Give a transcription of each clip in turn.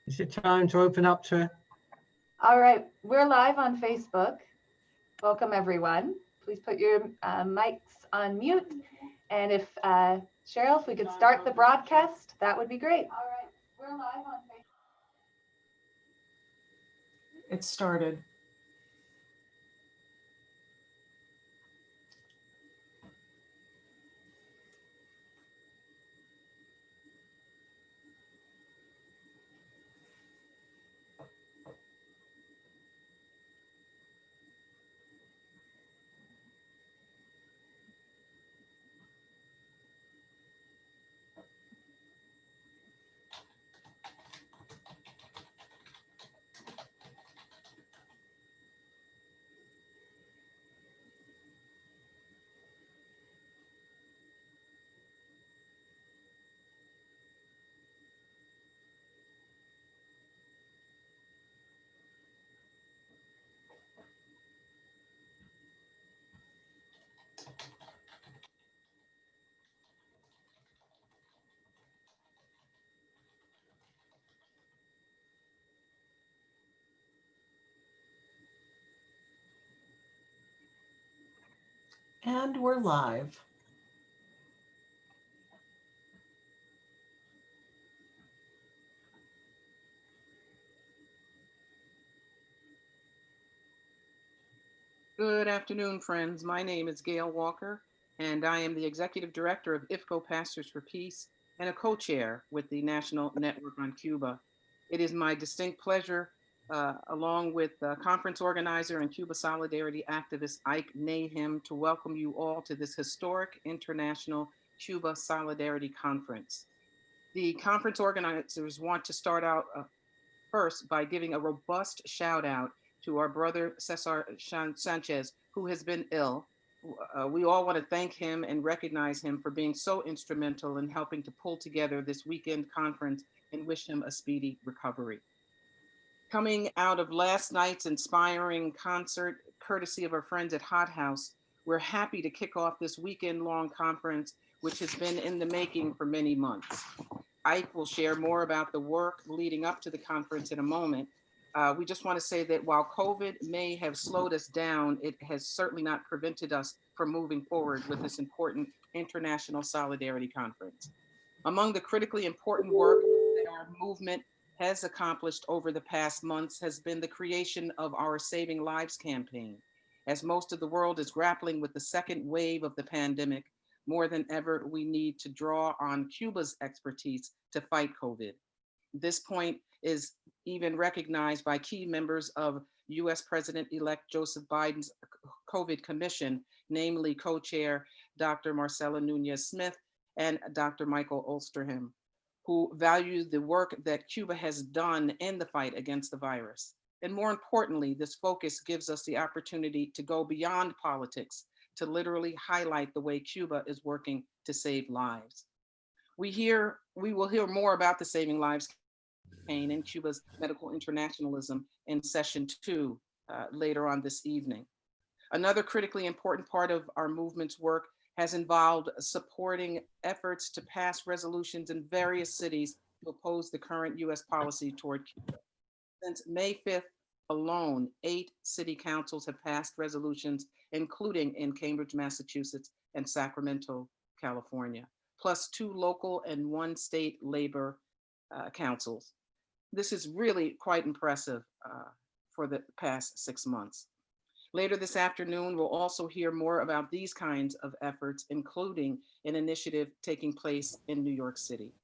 Is it time to open up to? All right, we're live on Facebook. Welcome everyone. Please put your mics on mute. And if Cheryl, if we could start the broadcast, that would be great. All right, we're live on Facebook. It started. And we're live. Good afternoon, friends. My name is Gail Walker, and I am the Executive Director of IFCO Pastors for Peace and a co-chair with the National Network on Cuba. It is my distinct pleasure, along with conference organizer and Cuba Solidarity activist Ike Nahim, to welcome you all to this historic International Cuba Solidarity Conference. The conference organizers want to start out first by giving a robust shout out to our brother Cesar Sanchez, who has been ill. We all want to thank him and recognize him for being so instrumental in helping to pull together this weekend conference and wish him a speedy recovery. Coming out of last night's inspiring concert, courtesy of our friends at Hot House, we're happy to kick off this weekend-long conference, which has been in the making for many months. Ike will share more about the work leading up to the conference in a moment. We just want to say that while COVID may have slowed us down, it has certainly not prevented us from moving forward with this important International Solidarity Conference. Among the critically important work that our movement has accomplished over the past months has been the creation of our Saving Lives campaign. As most of the world is grappling with the second wave of the pandemic, more than ever, we need to draw on Cuba's expertise to fight COVID. This point is even recognized by key members of US President-elect Joseph Biden's COVID Commission, namely co-chair Dr. Marcela Nunez-Smith and Dr. Michael Osterholm, who value the work that Cuba has done in the fight against the virus. And more importantly, this focus gives us the opportunity to go beyond politics to literally highlight the way Cuba is working to save lives. We will hear more about the Saving Lives campaign and Cuba's medical internationalism in session 2 later on this evening. Another critically important part of our movement's work has involved supporting efforts to pass resolutions in various cities to oppose the current US policy toward Cuba. Since May 5th alone, 8 city councils have passed resolutions, including in Cambridge, Massachusetts, and Sacramento, California, plus 2 local and 1 state labor councils. This is really quite impressive for the past 6 months. Later this afternoon, we'll also hear more about these kinds of efforts, including an initiative taking place in New York City.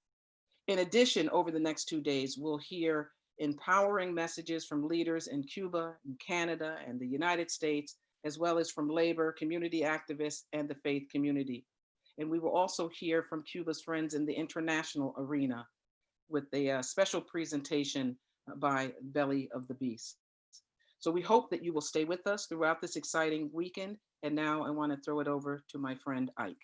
In addition, over the next 2 days, we'll hear empowering messages from leaders in Cuba, and Canada, and the United States, as well as from labor, community activists, and the faith community. And we will also hear from Cuba's friends in the international arena with a special presentation by Belly of the Beast. So we hope that you will stay with us throughout this exciting weekend. And now I want to throw it over to my friend Ike.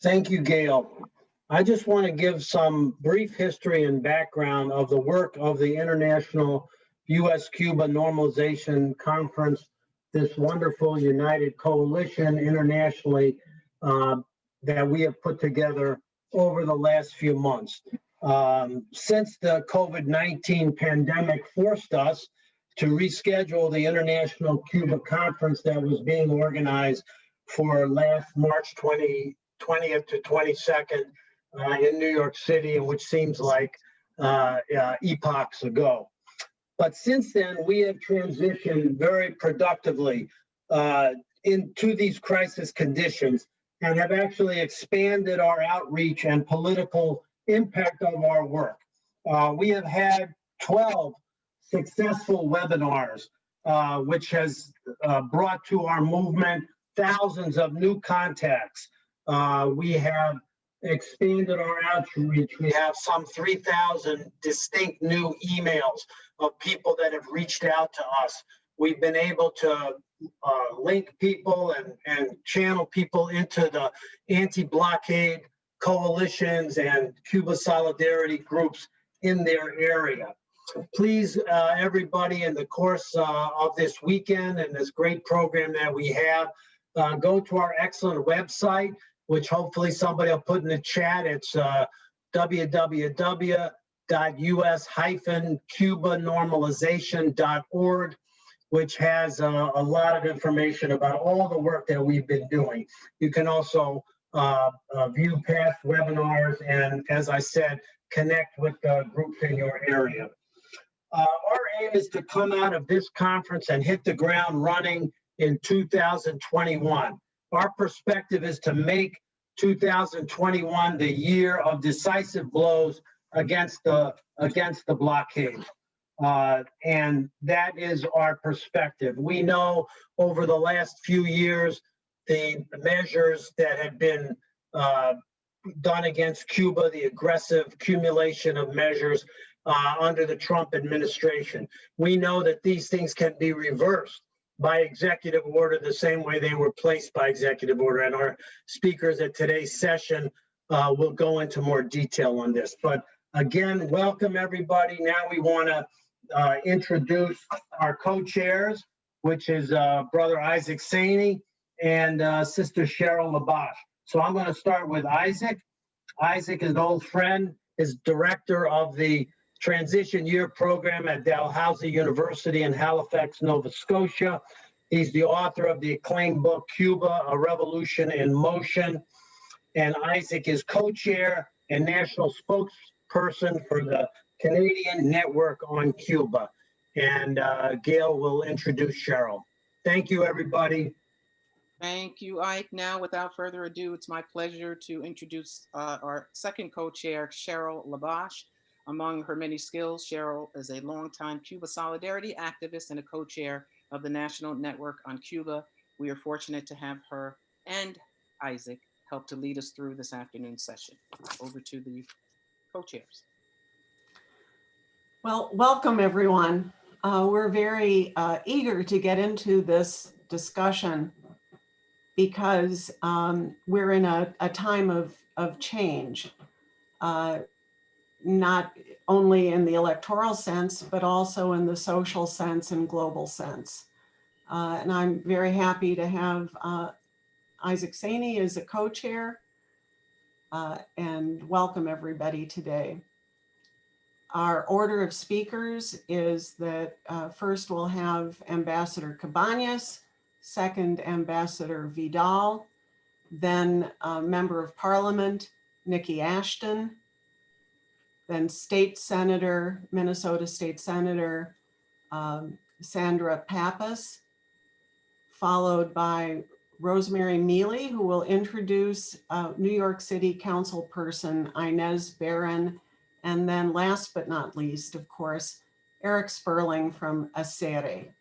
Thank you, Gail. I just want to give some brief history and background of the work of the International US-Cuba Normalization Conference, this wonderful united coalition internationally that we have put together over the last few months. Since the COVID-19 pandemic forced us to reschedule the International Cuba Conference that was being organized for last March 20th to 22nd in New York City, which seems like epochs ago. But since then, we have transitioned very productively into these crisis conditions and have actually expanded our outreach and political impact of our work. We have had 12 successful webinars, which has brought to our movement thousands of new contacts. We have expanded our outreach. We have some 3,000 distinct new emails of people that have reached out to us. We've been able to link people and channel people into the anti-blockade coalitions and Cuba solidarity groups in their area. Please, everybody, in the course of this weekend and this great program that we have, go to our excellent website, which hopefully somebody will put in the chat. It's www.us-cubanormalization.org, which has a lot of information about all the work that we've been doing. You can also view past webinars and, as I said, connect with the groups in your area. Our aim is to come out of this conference and hit the ground running in 2021. Our perspective is to make 2021 the year of decisive blows against the blockade. And that is our perspective. We know over the last few years, the measures that have been done against Cuba, the aggressive accumulation of measures under the Trump administration. We know that these things can be reversed by executive order the same way they were placed by executive order. And our speakers at today's session will go into more detail on this. But again, welcome everybody. Now we want to introduce our co-chairs, which is Brother Isaac Saney and Sister Cheryl Labosch. So I'm going to start with Isaac. Isaac is an old friend, is director of the Transition Year Program at Dalhousie University in Halifax, Nova Scotia. He's the author of the acclaimed book, Cuba, A Revolution in Motion. And Isaac is co-chair and national spokesperson for the Canadian Network on Cuba. And Gail will introduce Cheryl. Thank you, everybody. Thank you, Ike. Now, without further ado, it's my pleasure to introduce our second co-chair, Cheryl Labosch. Among her many skills, Cheryl is a longtime Cuba solidarity activist and a co-chair of the National Network on Cuba. We are fortunate to have her and Isaac help to lead us through this afternoon's session. Over to the co-chairs. Well, welcome everyone. We're very eager to get into this discussion because we're in a time of change, not only in the electoral sense, but also in the social sense and global sense. And I'm very happy to have Isaac Saney as a co-chair and welcome everybody today. Our order of speakers is that first we'll have Ambassador Cabañas, second Ambassador Vidal, then Member of Parliament Nikki Ashton, then State Senator, Minnesota State Senator Sandra Pappas, followed by Rosemary Mealy, who will introduce New York City Councilperson Inez Barron, and then last but not least, of course, Eric Sperling from ACERE.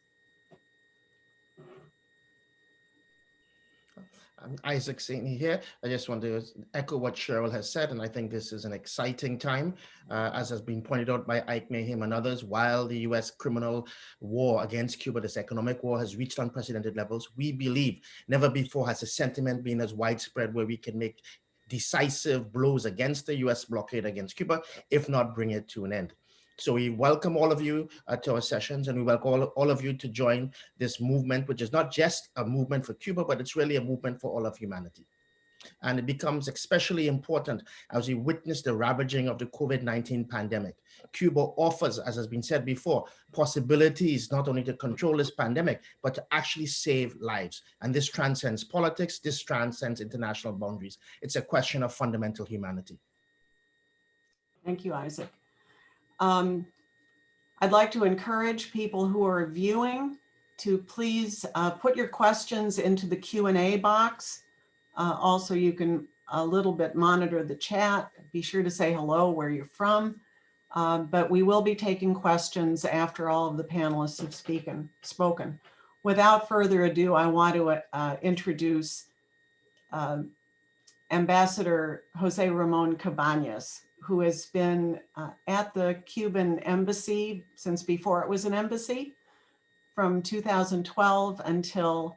I'm Isaac Saney here. I just want to echo what Cheryl has said, and I think this is an exciting time, as has been pointed out by Ike Mayhem and others. While the U.S. criminal war against Cuba, this economic war, has reached unprecedented levels, we believe never before has a sentiment been as widespread where we can make decisive blows against the U.S. blockade against Cuba, if not bring it to an end. So we welcome all of you to our sessions, and we welcome all of you to join this movement, which is not just a movement for Cuba, but it's really a movement for all of humanity. And it becomes especially important as we witness the ravaging of the COVID-19 pandemic. Cuba offers, as has been said before, possibilities not only to control this pandemic, but to actually save lives. And this transcends politics, this transcends international boundaries. It's a question of fundamental humanity. Thank you, Isaac. I'd like to encourage people who are viewing to please put your questions into the Q&A box. Also, you can a little bit monitor the chat. Be sure to say hello, where you're from. But we will be taking questions after all of the panelists have spoken. Without further ado, I want to introduce Ambassador Jose Ramon Cabañas, who has been at the Cuban embassy since before it was an embassy, from 2012 until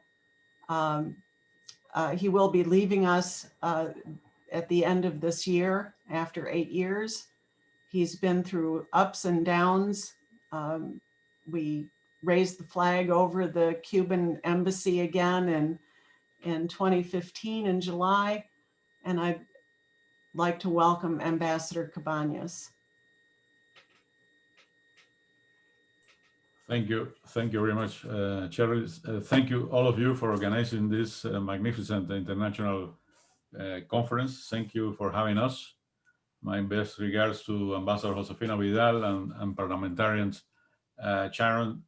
he will be leaving us at the end of this year after 8 years. He's been through ups and downs. We raised the flag over the Cuban embassy again in 2015 in July, and I'd like to welcome Ambassador Cabañas. Thank you very much, Cheryl. Thank you, all of you, for organizing this magnificent international conference. Thank you for having us. My best regards to Ambassador Josefina Vidal and parliamentarians Sharon,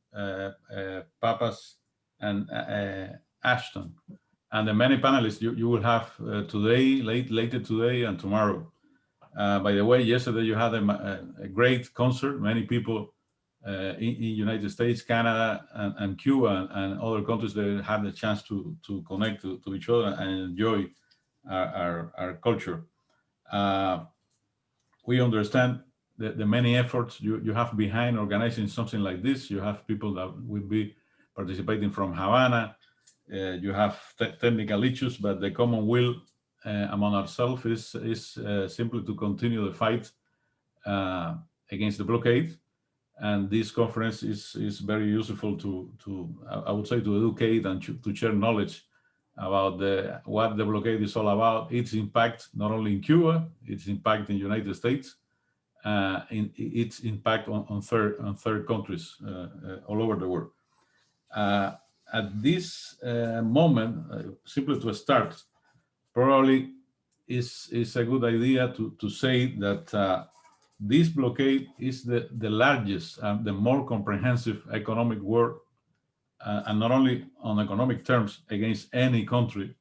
Papas, and Ashton, and the many panelists you will have today, later today and tomorrow. By the way, yesterday you had a great concert. Many people in United States, Canada, and Cuba, and other countries that had the chance to connect to each other and enjoy our culture. We understand the many efforts you have behind organizing something like this. You have people that will be participating from Havana. You have technical issues, but the common will among ourselves is simply to continue the fight against the blockade. And this conference is very useful to I would say, to educate and to share knowledge about what the blockade is all about, its impact not only in Cuba, its impact in the United States, in its impact on third countries all over the world. At this moment, simply to start, probably is a good idea to say that this blockade is the largest and the more comprehensive economic war, and not only on economic terms against any country.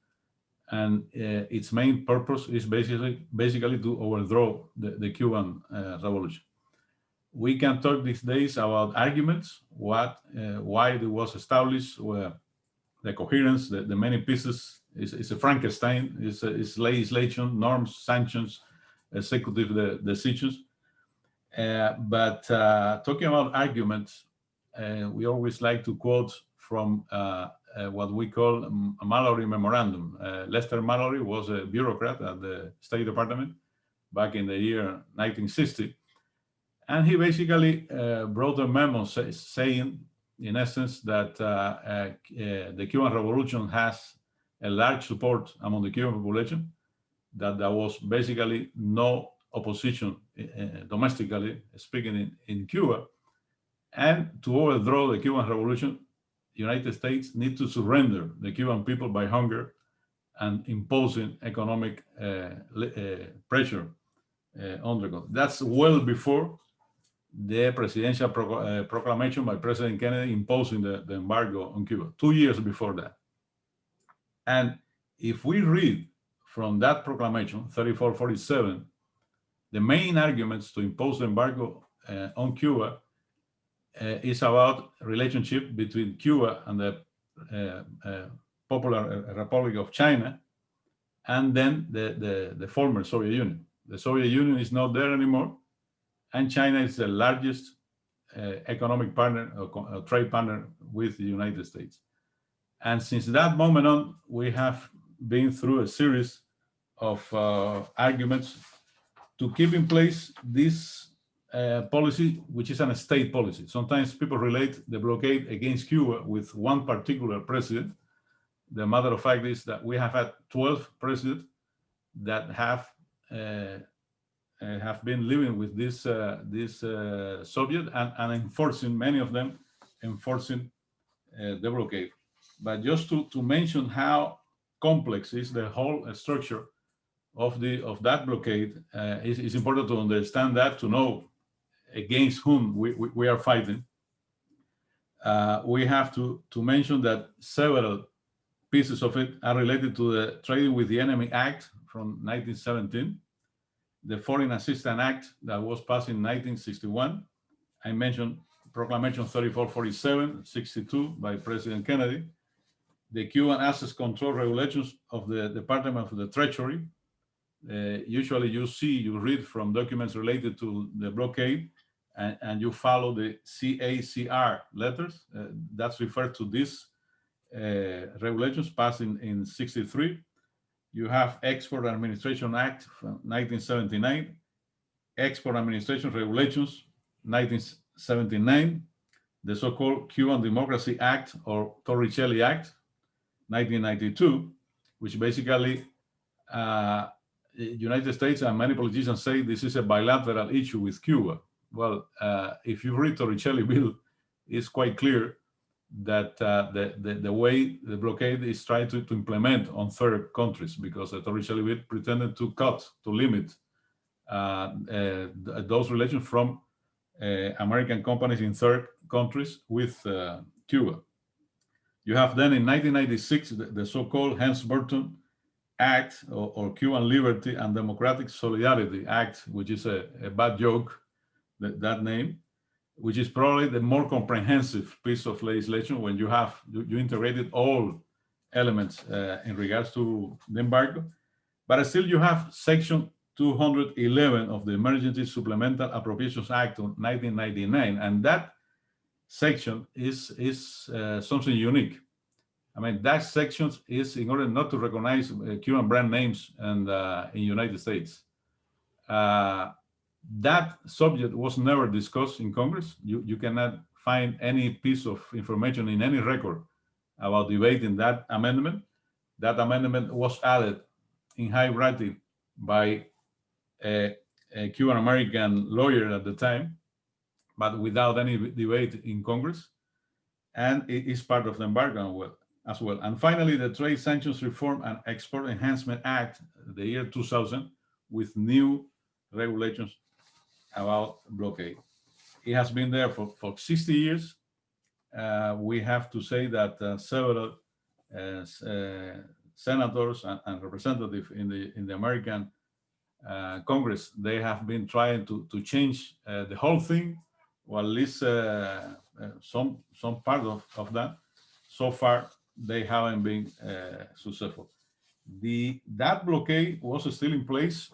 And its main purpose is basically to overthrow the Cuban revolution. We can talk these days about arguments, why it was established, the coherence, the many pieces. It's a Frankenstein. It's legislation, norms, sanctions, executive decisions. But talking about arguments, we always like to quote from what we call a Mallory Memorandum. Lester Mallory was a bureaucrat at the State Department back in the year 1960. And he basically wrote a memo saying, in essence, that the Cuban Revolution has a large support among the Cuban population, that there was basically no opposition domestically speaking in Cuba, and to overthrow the Cuban Revolution, the United States need to surrender the Cuban people by hunger and imposing economic pressure on the country. That's well before the presidential proclamation by President Kennedy imposing the embargo on Cuba, 2 years before that. And if we read from that proclamation, 3447, the main arguments to impose the embargo on Cuba is about relationship between Cuba and the Popular Republic of China, and then the former Soviet Union. The Soviet Union is not there anymore, and China is the largest economic partner or trade partner with the United States. And since that moment on, we have been through a series of arguments to keep in place this policy, which is a state policy. Sometimes people relate the blockade against Cuba with one particular president. The matter of fact is that we have had 12 presidents that have been living with this subject and enforcing, many of them enforcing the blockade. But just to mention how complex is the whole structure of that blockade, it's important to understand that, to know against whom we are fighting. We have to mention that several pieces of it are related to the Trading with the Enemy Act from 1917, the Foreign Assistance Act that was passed in 1961. I mentioned Proclamation 3447, 62 by President Kennedy, the Cuban Assets Control Regulations of the Department of the Treasury. Usually you read from documents related to the blockade, and you follow the CACR letters. That's referred to these regulations passed in 63. You have Export Administration Act from 1979, Export Administration Regulations 1979, the so-called Cuban Democracy Act or Torricelli Act 1992, which basically United States and many politicians say this is a bilateral issue with Cuba. Well, if you read Torricelli bill, it's quite clear that the way the blockade is trying to implement on third countries, because the Torricelli bill pretended to limit those relations from American companies in third countries with Cuba. You have then in 1996 the so-called Helms-Burton Act, or Cuban Liberty and Democratic Solidarity Act, which is a bad joke, that name, which is probably the more comprehensive piece of legislation when you integrated all elements in regards to the embargo. But still you have Section 211 of the Emergency Supplemental Appropriations Act of 1999, and that section is something unique. I mean, that section is in order not to recognize Cuban brand names and in United States. That subject was never discussed in Congress. You cannot find any piece of information in any record about debating that amendment. That amendment was added in high writing by a Cuban American lawyer at the time, but without any debate in Congress. And it is part of the embargo as well. And finally, the Trade Sanctions Reform and Export Enhancement Act, the year 2000, with new regulations about blockade. It has been there for 60 years. We have to say that several senators and representatives in the American Congress, they have been trying to change the whole thing, or at least some part of that. So far, they haven't been successful. That blockade was still in place,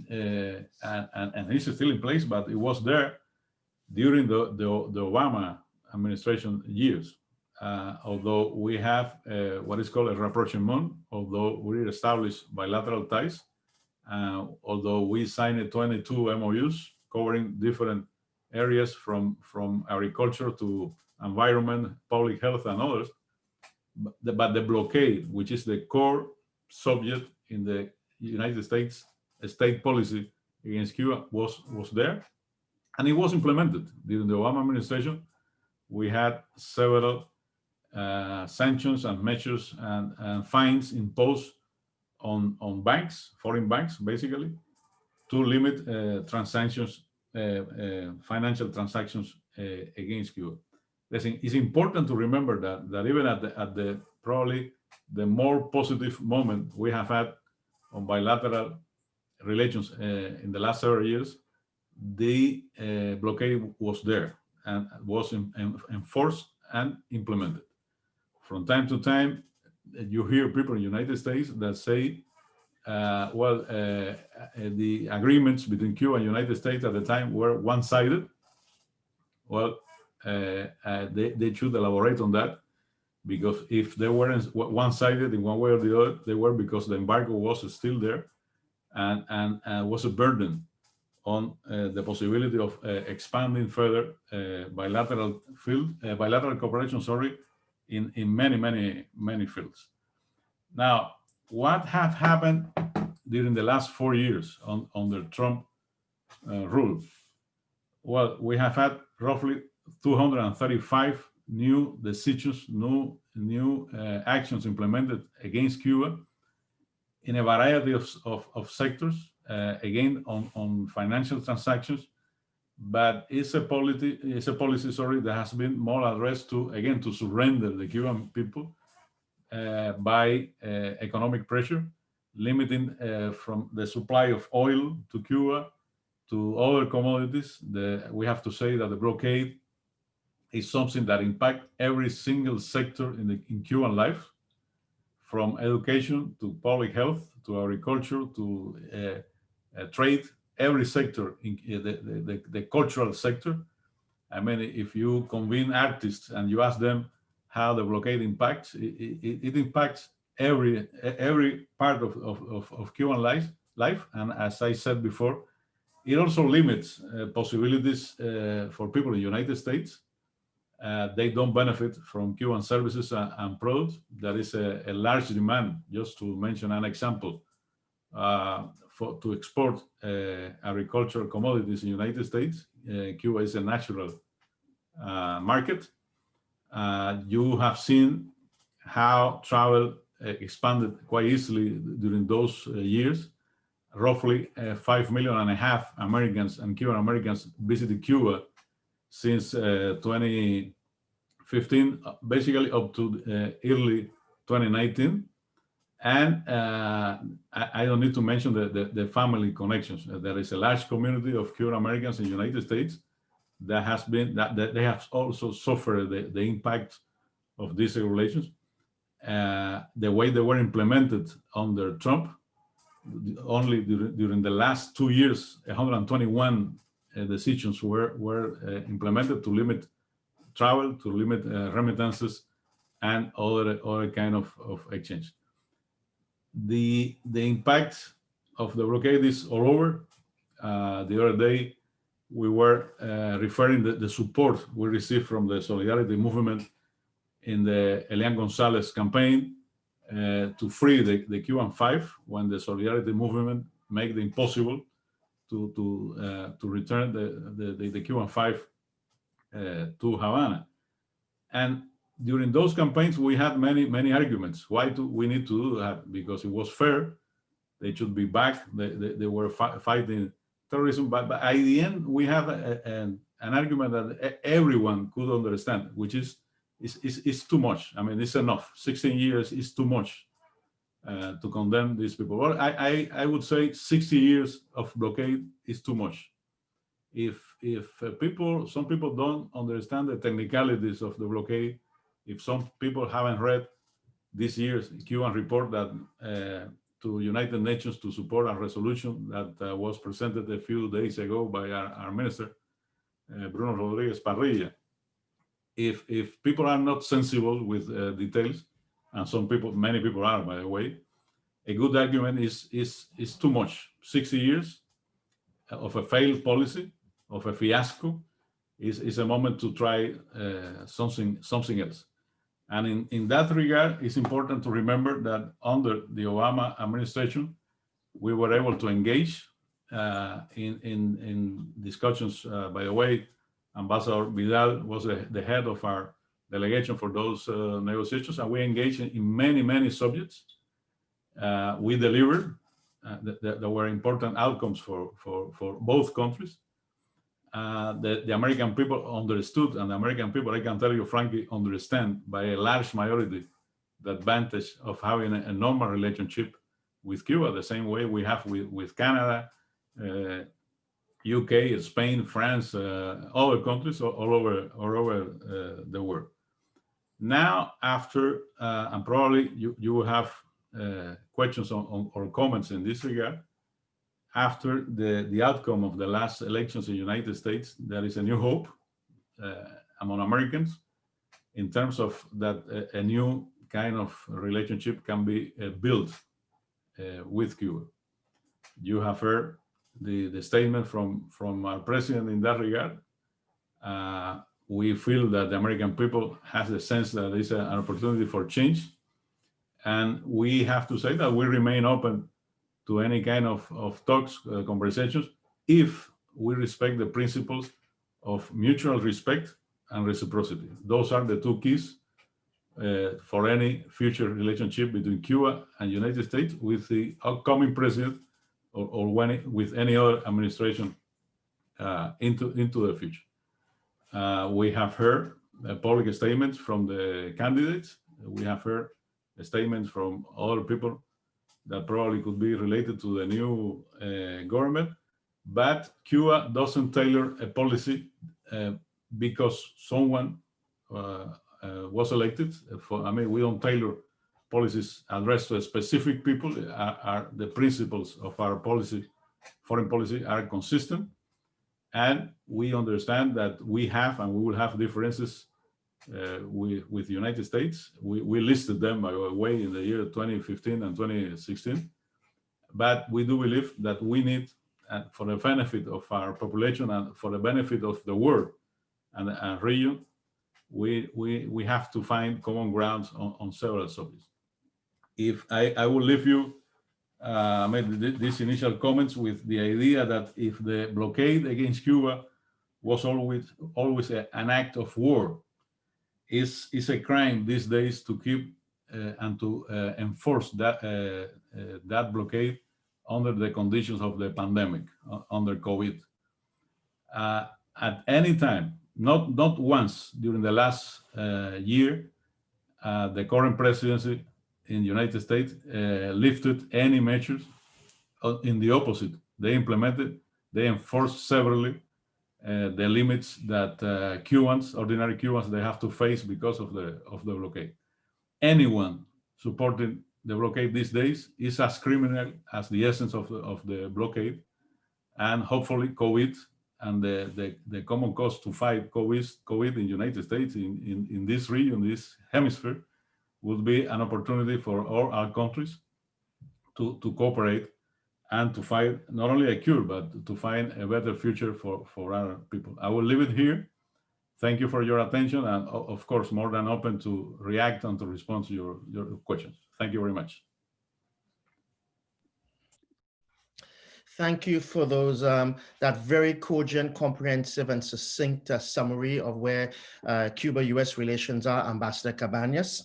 and it's still in place, but it was there during the Obama administration years. Although we have what is called a rapprochement, although we established bilateral ties, although we signed 22 MOUs covering different areas from agriculture to environment, public health, and others. But the blockade, which is the core subject in the United States state policy against Cuba, was there, and it was implemented during the Obama administration. We had several sanctions and measures and fines imposed on banks, foreign banks, basically, to limit transactions, financial transactions against Cuba. It's important to remember that even at the probably the more positive moment we have had on bilateral relations in the last several years, the blockade was there and was enforced and implemented. From time to time, you hear people in the United States that say, the agreements between Cuba and the United States at the time were one-sided. Well, they should elaborate on that, because if they weren't one-sided in one way or the other, they were because the embargo was still there and was a burden on the possibility of expanding further bilateral cooperation, in many fields. Now, what have happened during the last 4 years under Trump rule? Well, we have had roughly 235 new decisions, new actions implemented against Cuba in a variety of sectors, again, on financial transactions, but it's a policy, that has been more addressed to, again, to surrender the Cuban people by economic pressure, limiting from the supply of oil to Cuba to other commodities. We have to say that the blockade is something that impacts every single sector in Cuban life, from education to public health to agriculture to trade, every sector, in the cultural sector. I mean, if you convene artists and you ask them how the blockade impacts, it impacts every part of Cuban life. And as I said before, it also limits possibilities for people in the United States. They don't benefit from Cuban services and products. There is a large demand, just to mention an example, to export agricultural commodities in the United States. Cuba is a natural market. You have seen how travel expanded quite easily during those years. Roughly 5.5 million Americans and Cuban Americans visited Cuba since 2015, basically up to early 2019. And I don't need to mention the family connections. There is a large community of Cuban Americans in the United States that has been, that they have also suffered the impact of these regulations. The way they were implemented under Trump, only during the last 2 years, 121 decisions were implemented to limit travel, to limit remittances, and other kind of exchange. The impact of the blockade is all over. The other day, we were referring the support we received from the Solidarity Movement in the Elian Gonzalez campaign to free the Cuban Five, when the Solidarity Movement made it impossible to return the Cuban Five to Havana. And during those campaigns, we had many arguments. Why do we need to do that? Because it was fair. They should be back. They were fighting terrorism. But at the end, we have an argument that everyone could understand, which is it's too much. I mean, it's enough. 16 years is too much to condemn these people. Well, I would say 60 years of blockade is too much. If some people don't understand the technicalities of the blockade, if some people haven't read this year's Cuban report that to United Nations to support a resolution that was presented a few days ago by our minister, Bruno Rodriguez Parrilla, if people are not sensible with details, and many people are, by the way, a good argument is too much. 60 years of a failed policy, of a fiasco, is a moment to try something else. And in that regard, it's important to remember that under the Obama administration, we were able to engage in discussions. By the way, Ambassador Vidal was the head of our delegation for those negotiations, and we engaged in many subjects. We delivered. There were important outcomes for both countries. The American people understood, and the American people, I can tell you frankly, understand by a large majority the advantage of having a normal relationship with Cuba, the same way we have with Canada, UK, Spain, France, other countries all over the world. Now, after, and probably you will have questions or comments in this regard, after the outcome of the last elections in the United States, there is a new hope among Americans in terms of that a new kind of relationship can be built with Cuba. You have heard the statement from our president in that regard. We feel that the American people has the sense that there is an opportunity for change. And we have to say that we remain open to any kind of talks, conversations, if we respect the principles of mutual respect and reciprocity. Those are the two keys for any future relationship between Cuba and United States with the upcoming president or with any other administration into the future. We have heard public statements from the candidates. We have heard statements from other people that probably could be related to the new government, but Cuba doesn't tailor a policy because someone was elected. We don't tailor policies addressed to specific people. Are the principles of our policy, foreign policy, are consistent, and we understand that we have and we will have differences with the United States. We listed them, by the way, in the year 2015 and 2016. But we do believe that we need, for the benefit of our population and for the benefit of the world and region, we have to find common grounds on several subjects. If I will leave you these initial comments with the idea that if the blockade against Cuba was always an act of war, is a crime these days to keep and to enforce that blockade under the conditions of the pandemic, under COVID. At any time, not once during the last year, the current presidency in the United States lifted any measures. In the opposite, they enforced severely the limits that ordinary Cubans, they have to face because of the blockade. Anyone supporting the blockade these days is as criminal as the essence of the blockade, and hopefully COVID and the common cause to fight COVID in the United States, in this region, this hemisphere, would be an opportunity for all our countries to cooperate and to find not only a cure, but to find a better future for our people. I will leave it here. Thank you for your attention, and of course, more than open to react and to respond to your questions. Thank you very much. Thank you for those that very cogent, comprehensive, and succinct summary of where Cuba-US relations are, Ambassador Cabañas.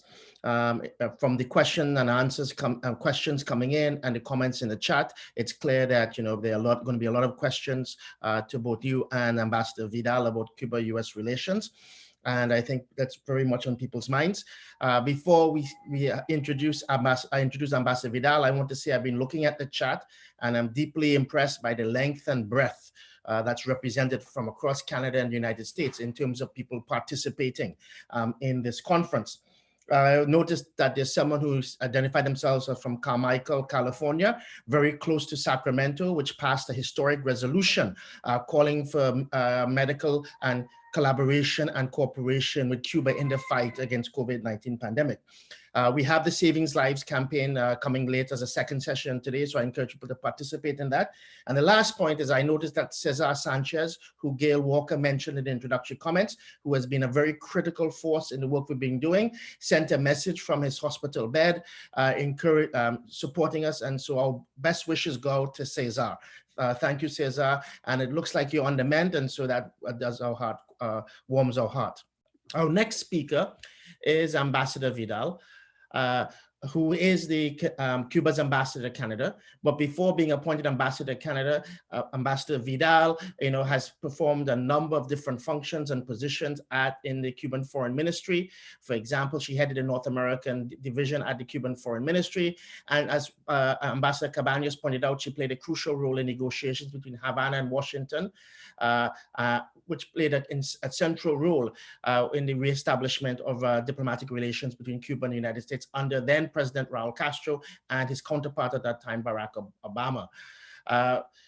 From the question and answers, questions coming in and the comments in the chat, it's clear that there are going to be a lot of questions to both you and Ambassador Vidal about Cuba-US relations. And I think that's very much on people's minds. Before we introduce Ambassador Vidal, I want to say I've been looking at the chat and I'm deeply impressed by the length and breadth that's represented from across Canada and the United States in terms of people participating in this conference. I noticed that there's someone who's identified themselves as from Carmichael, California, very close to Sacramento, which passed a historic resolution calling for medical and collaboration and cooperation with Cuba in the fight against COVID-19 pandemic. We have the Savings Lives campaign coming late as a second session today, so I encourage people to participate in that. And the last point is I noticed that Cesar Sanchez, who Gail Walker mentioned in the introductory comments, who has been a very critical force in the work we've been doing, sent a message from his hospital bed, supporting us. And so our best wishes go to Cesar. Thank you, Cesar. And it looks like you're on the mend, and so that does our heart, warms our heart. Our next speaker is Ambassador Vidal, who is the Cuba's ambassador to Canada. But before being appointed ambassador to Canada, Ambassador Vidal, has performed a number of different functions and positions in the Cuban Foreign Ministry. For example, she headed the North American division at the Cuban Foreign Ministry. And as Ambassador Cabañas pointed out, she played a crucial role in negotiations between Havana and Washington, which played a central role in the reestablishment of diplomatic relations between Cuba and the United States under then President Raul Castro and his counterpart at that time, Barack Obama.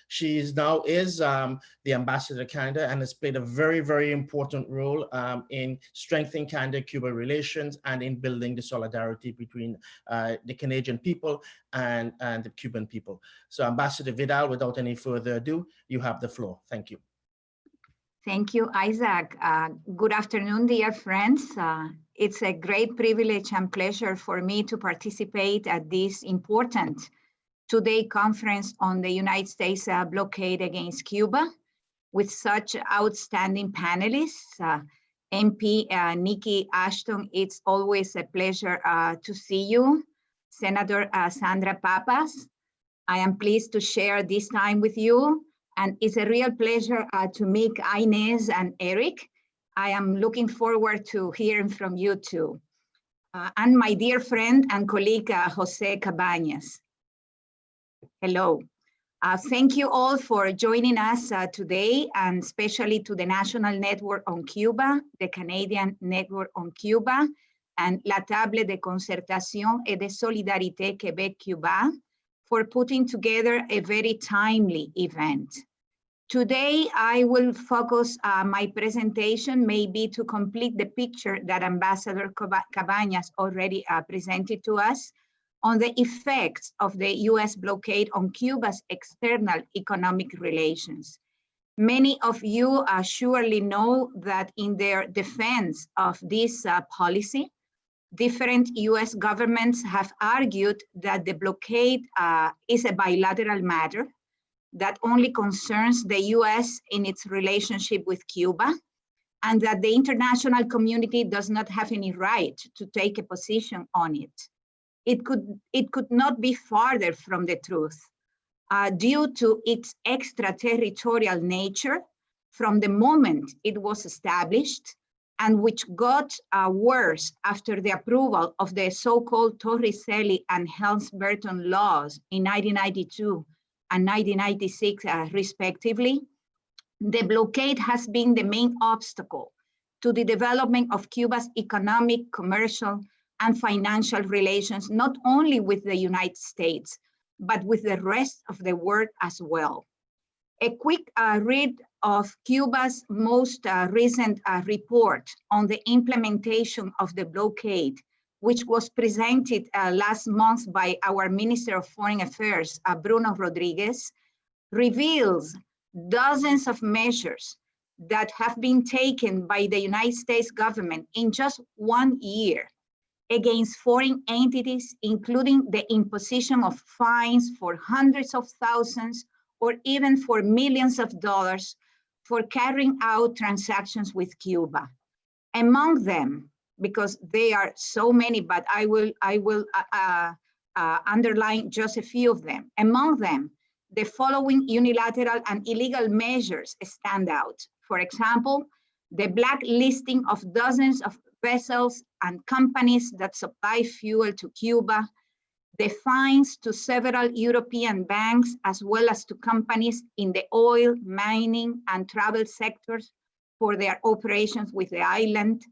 She now is the ambassador to Canada and has played a very, very important role in strengthening Canada-Cuba relations and in building the solidarity between the Canadian people and the Cuban people. So Ambassador Vidal, without any further ado, you have the floor. Thank you. Thank you, Isaac. Good afternoon, dear friends. It's a great privilege and pleasure for me to participate at this important two-day conference on the United States blockade against Cuba with such outstanding panelists. MP Nikki Ashton, it's always a pleasure to see you. Senator Sandra Papas, I am pleased to share this time with you. And it's a real pleasure to meet Inez and Eric. I am looking forward to hearing from you too. And my dear friend and colleague, Jose Cabañas. Hello. Thank you all for joining us today, and especially to the National Network on Cuba, the Canadian Network on Cuba, and La Table de Concertación et de Solidarité Québec-Cuba for putting together a very timely event. Today, I will focus my presentation maybe to complete the picture that Ambassador Cabañas already presented to us on the effects of the US blockade on Cuba's external economic relations. Many of you surely know that in their defense of this policy, different US governments have argued that the blockade is a bilateral matter that only concerns the US in its relationship with Cuba, and that the international community does not have any right to take a position on it. It could not be farther from the truth due to its extraterritorial nature from the moment it was established, and which got worse after the approval of the so-called Torricelli and Helms-Burton laws in 1992 and 1996 respectively. The blockade has been the main obstacle to the development of Cuba's economic, commercial, and financial relations, not only with the United States, but with the rest of the world as well. A quick read of Cuba's most recent report on the implementation of the blockade, which was presented last month by our Minister of Foreign Affairs, Bruno Rodriguez, reveals dozens of measures that have been taken by the United States government in just 1 year against foreign entities, including the imposition of fines for hundreds of thousands or even for millions of dollars for carrying out transactions with Cuba. Among them, because they are so many, but I will underline just a few of them. Among them, the following unilateral and illegal measures stand out. For example, the blacklisting of dozens of vessels and companies that supply fuel to Cuba, the fines to several European banks, as well as to companies in the oil, mining, and travel sectors for their operations with the island,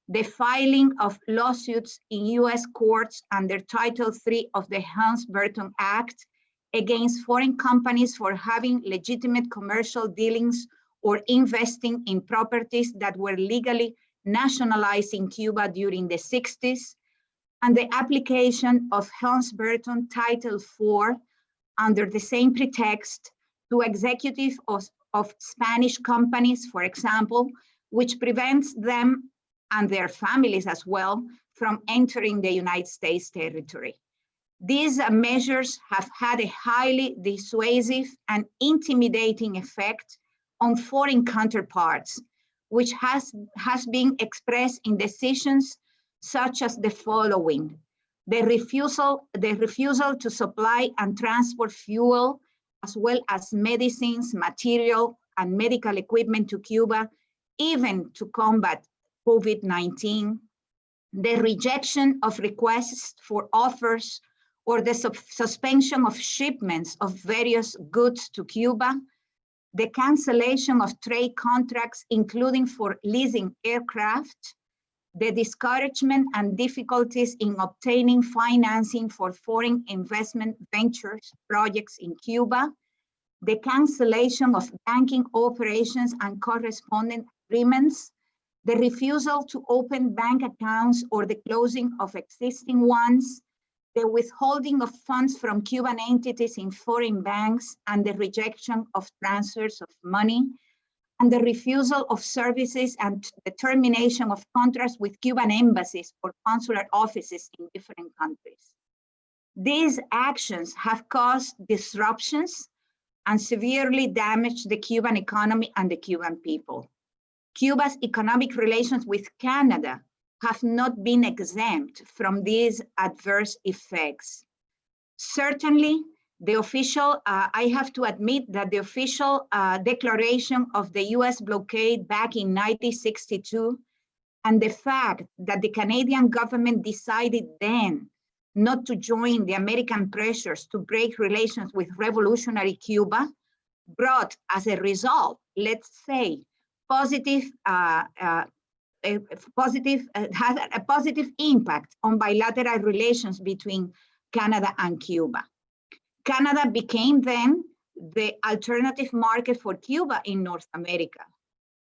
the filing of lawsuits in US courts under Title III of the Helms-Burton Act against foreign companies for having legitimate commercial dealings or investing in properties that were legally nationalized in Cuba during the 60s, and the application of Helms-Burton Title IV under the same pretext to executives of Spanish companies, for example, which prevents them and their families as well from entering the United States territory. These measures have had a highly dissuasive and intimidating effect on foreign counterparts, which has been expressed in decisions such as the following: the refusal to supply and transport fuel, as well as medicines, material, and medical equipment to Cuba, even to combat COVID-19, the rejection of requests for offers or the suspension of shipments of various goods to Cuba, the cancellation of trade contracts, including for leasing aircraft, the discouragement and difficulties in obtaining financing for foreign investment ventures projects in Cuba, the cancellation of banking operations and corresponding agreements, the refusal to open bank accounts or the closing of existing ones, the withholding of funds from Cuban entities in foreign banks, and the rejection of transfers of money, and the refusal of services and the termination of contracts with Cuban embassies or consular offices in different countries. These actions have caused disruptions and severely damaged the Cuban economy and the Cuban people. Cuba's economic relations with Canada have not been exempt from these adverse effects. Certainly, the official, I have to admit that the official declaration of the US blockade back in 1962 and the fact that the Canadian government decided then not to join the American pressures to break relations with revolutionary Cuba brought as a result, let's say, had a positive impact on bilateral relations between Canada and Cuba. Canada became then the alternative market for Cuba in North America.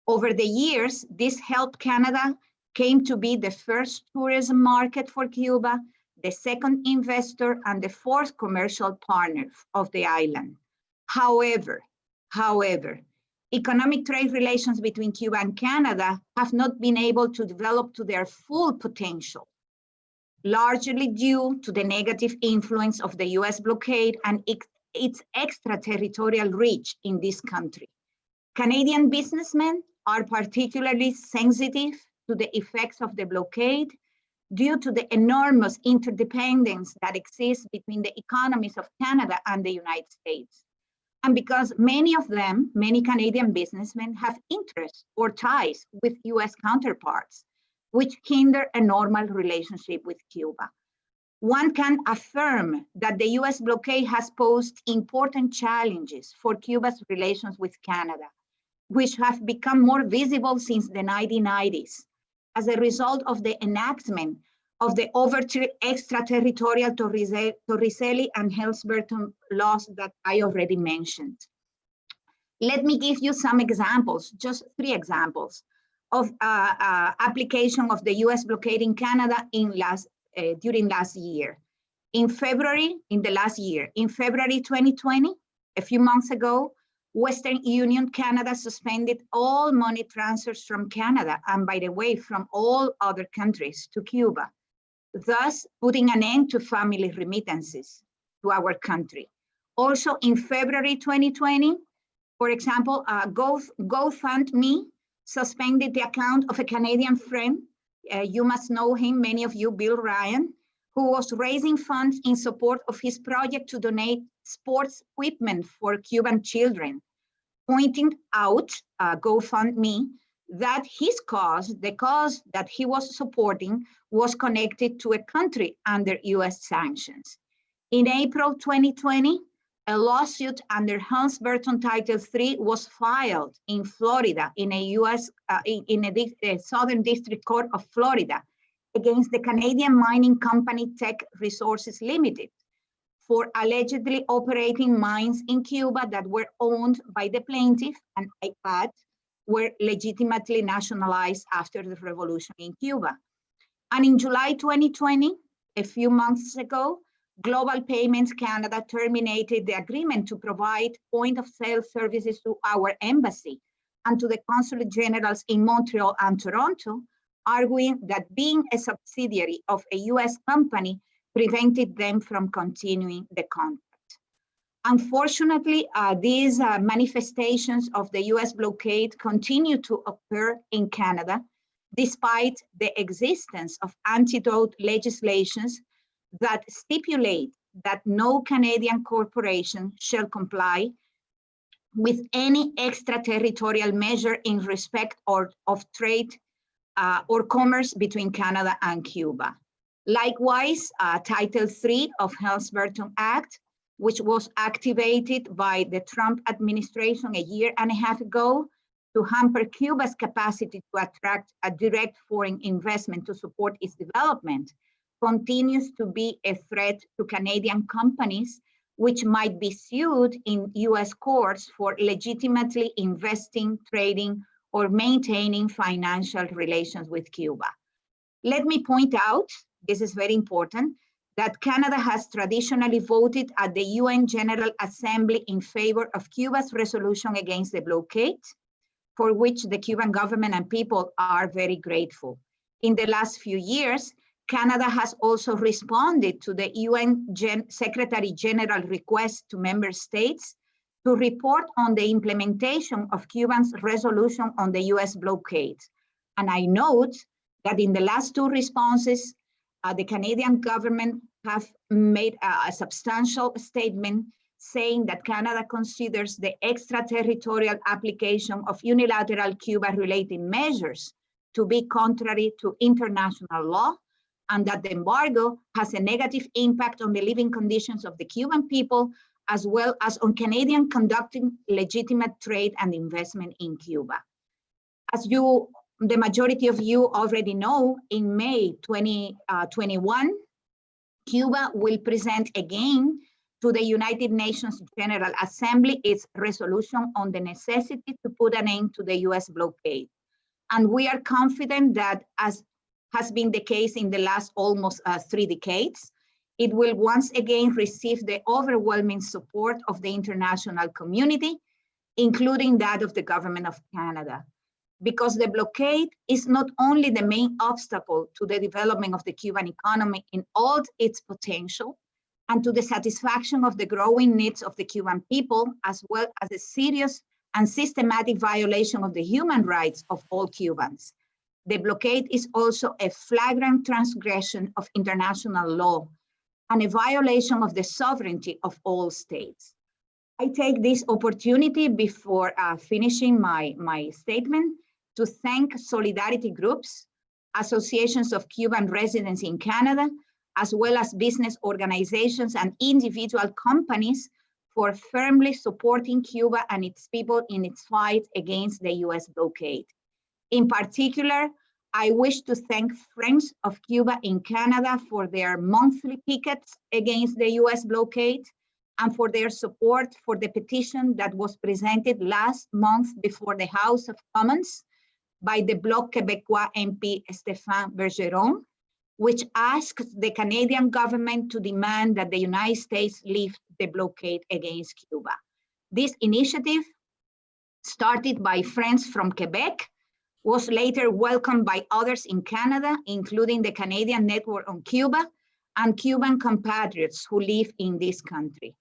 Over the years, this helped Canada came to be the first tourism market for Cuba, the second investor, and the fourth commercial partner of the island. However, economic trade relations between Cuba and Canada have not been able to develop to their full potential, largely due to the negative influence of the US blockade and its extraterritorial reach in this country. Canadian businessmen are particularly sensitive to the effects of the blockade due to the enormous interdependence that exists between the economies of Canada and the United States. And because many Canadian businessmen have interests or ties with US counterparts, which hinder a normal relationship with Cuba. One can affirm that the US blockade has posed important challenges for Cuba's relations with Canada, which have become more visible since the 1990s as a result of the enactment of the extraterritorial Torricelli and Helms-Burton laws that I already mentioned. Let me give you some examples, just 3 examples of application of the US blockade in Canada during last year. In February 2020, a few months ago, Western Union Canada suspended all money transfers from Canada, and by the way, from all other countries to Cuba, thus putting an end to family remittances to our country. Also in February 2020, for example, GoFundMe suspended the account of a Canadian friend. You must know him, many of you, Bill Ryan, who was raising funds in support of his project to donate sports equipment for Cuban children, pointing out, GoFundMe, that the cause that he was supporting was connected to a country under US sanctions. In April 2020, a lawsuit under Helms-Burton Title III was filed in Florida in a Southern District Court of Florida against the Canadian mining company Teck Resources Limited for allegedly operating mines in Cuba that were owned by the plaintiff and I add, were legitimately nationalized after the revolution in Cuba. And in July 2020, a few months ago, Global Payments Canada terminated the agreement to provide point-of-sale services to our embassy and to the consulate generals in Montreal and Toronto, arguing that being a subsidiary of a US company prevented them from continuing the contract. Unfortunately, these manifestations of the US blockade continue to occur in Canada, despite the existence of antidote legislations that stipulate that no Canadian corporation shall comply with any extraterritorial measure in respect of trade or commerce between Canada and Cuba. Likewise, Title III of Helms-Burton Act, which was activated by the Trump administration a year and a half ago to hamper Cuba's capacity to attract a direct foreign investment to support its development, continues to be a threat to Canadian companies, which might be sued in US courts for legitimately investing, trading, or maintaining financial relations with Cuba. Let me point out, this is very important, that Canada has traditionally voted at the UN General Assembly in favor of Cuba's resolution against the blockade, for which the Cuban government and people are very grateful. In the last few years, Canada has also responded to the UN Secretary General request to member states to report on the implementation of Cuba's resolution on the US blockade. And I note that in the last two responses, the Canadian government have made a substantial statement saying that Canada considers the extraterritorial application of unilateral Cuba-related measures to be contrary to international law, and that the embargo has a negative impact on the living conditions of the Cuban people, as well as on Canadian conducting legitimate trade and investment in Cuba. As the majority of you already know, in May 2021, Cuba will present again to the United Nations General Assembly its resolution on the necessity to put an end to the US blockade. And we are confident that, as has been the case in the last almost 3 decades, it will once again receive the overwhelming support of the international community, including that of the Government of Canada. Because the blockade is not only the main obstacle to the development of the Cuban economy in all its potential, and to the satisfaction of the growing needs of the Cuban people, as well as a serious and systematic violation of the human rights of all Cubans. The blockade is also a flagrant transgression of international law and a violation of the sovereignty of all states. I take this opportunity before finishing my statement to thank solidarity groups, associations of Cuban residents in Canada, as well as business organizations and individual companies for firmly supporting Cuba and its people in its fight against the US blockade. In particular, I wish to thank Friends of Cuba in Canada for their monthly pickets against the US blockade and for their support for the petition that was presented last month before the House of Commons by the Bloc Québécois MP Stéphane Bergeron, which asks the Canadian government to demand that the United States lift the blockade against Cuba. This initiative, started by friends from Quebec, was later welcomed by others in Canada, including the Canadian Network on Cuba and Cuban compatriots who live in this country.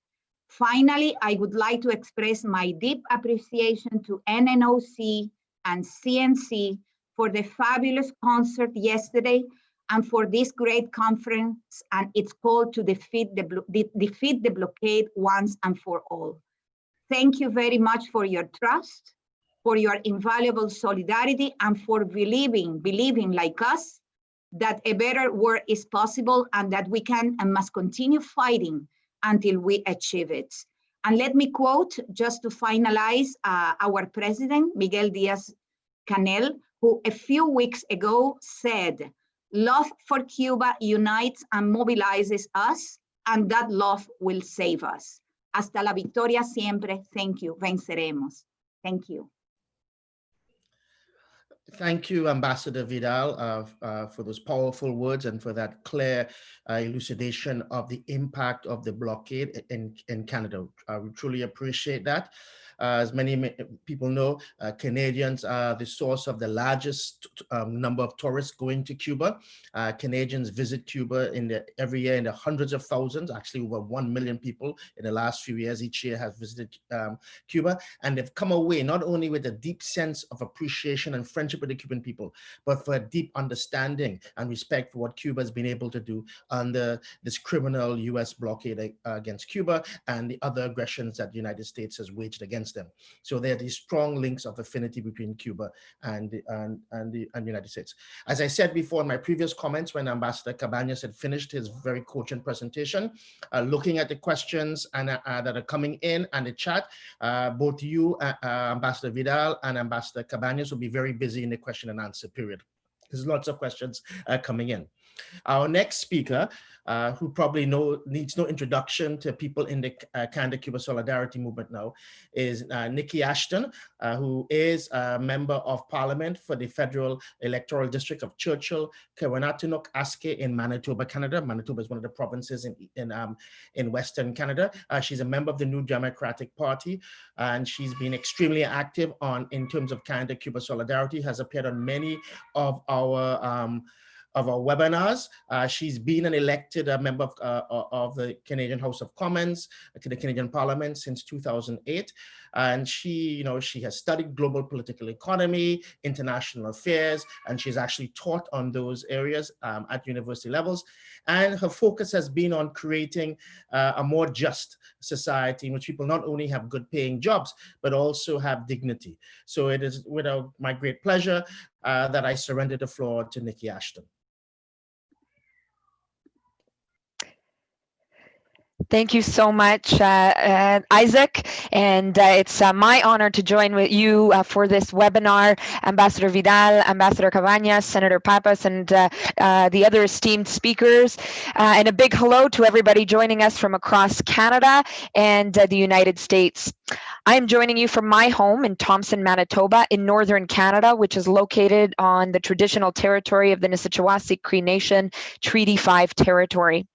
Finally, I would like to express my deep appreciation to NNOC and CNC for the fabulous concert yesterday and for this great conference and its call to defeat the blockade once and for all. Thank you very much for your trust, for your invaluable solidarity, and for believing like us that a better world is possible and that we can and must continue fighting until we achieve it. And let me quote, just to finalize, our president, Miguel Díaz-Canel, who a few weeks ago said, "Love for Cuba unites and mobilizes us, and that love will save us. Hasta la victoria siempre. Thank you. Venceremos." Thank you. Thank you, Ambassador Vidal, for those powerful words and for that clear elucidation of the impact of the blockade in Canada. We truly appreciate that. As many people know, Canadians are the source of the largest number of tourists going to Cuba. Canadians visit Cuba every year in the hundreds of thousands, actually over 1 million people in the last few years each year have visited Cuba. And they've come away not only with a deep sense of appreciation and friendship with the Cuban people, but for a deep understanding and respect for what Cuba has been able to do under this criminal US blockade against Cuba and the other aggressions that the United States has waged against them. So there are these strong links of affinity between Cuba and the United States. As I said before in my previous comments, when Ambassador Cabañas had finished his very cogent presentation, looking at the questions and that are coming in and the chat, both you, Ambassador Vidal and Ambassador Cabañas, will be very busy in the question and answer period. There's lots of questions coming in. Our next speaker, who probably needs no introduction to people in the Canada-Cuba Solidarity Movement now, is Nikki Ashton, who is a member of Parliament for the Federal Electoral District of Churchill, Kawanatinook, Aske in Manitoba, Canada. Manitoba is one of the provinces in Western Canada. She's a member of the New Democratic Party, and she's been extremely active in terms of Canada-Cuba Solidarity, has appeared on many of our of our webinars. She's been an elected member of the Canadian House of Commons, the Canadian Parliament since 2008. And she has studied global political economy, international affairs, and she's actually taught on those areas at university levels. And her focus has been on creating a more just society in which people not only have good paying jobs, but also have dignity. So it is with my great pleasure that I surrender the floor to Nikki Ashton. Thank you so much, Isaac. And it's my honor to join with you for this webinar. Ambassador Vidal, Ambassador Cabañas, Senator Pappas, and the other esteemed speakers. And a big hello to everybody joining us from across Canada and the United States. I am joining you from my home in Thompson, Manitoba, in northern Canada, which is located on the traditional territory of the Nisichawasi Cree Nation, Treaty 5 territory.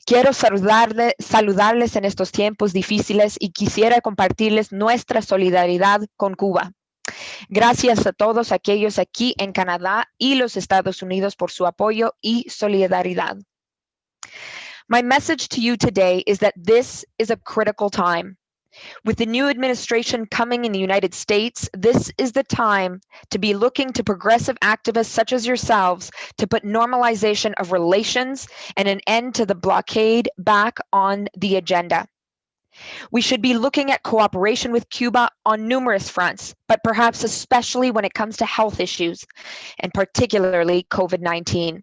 Quiero saludarles en estos tiempos difíciles y quisiera compartirles nuestra solidaridad con Cuba. Gracias a todos aquellos aquí en Canadá y los Estados Unidos por su apoyo y solidaridad. My message to you today is that this is a critical time. With the new administration coming in the United States, this is the time to be looking to progressive activists such as yourselves to put normalization of relations and an end to the blockade back on the agenda. We should be looking at cooperation with Cuba on numerous fronts, but perhaps especially when it comes to health issues, and particularly COVID-19.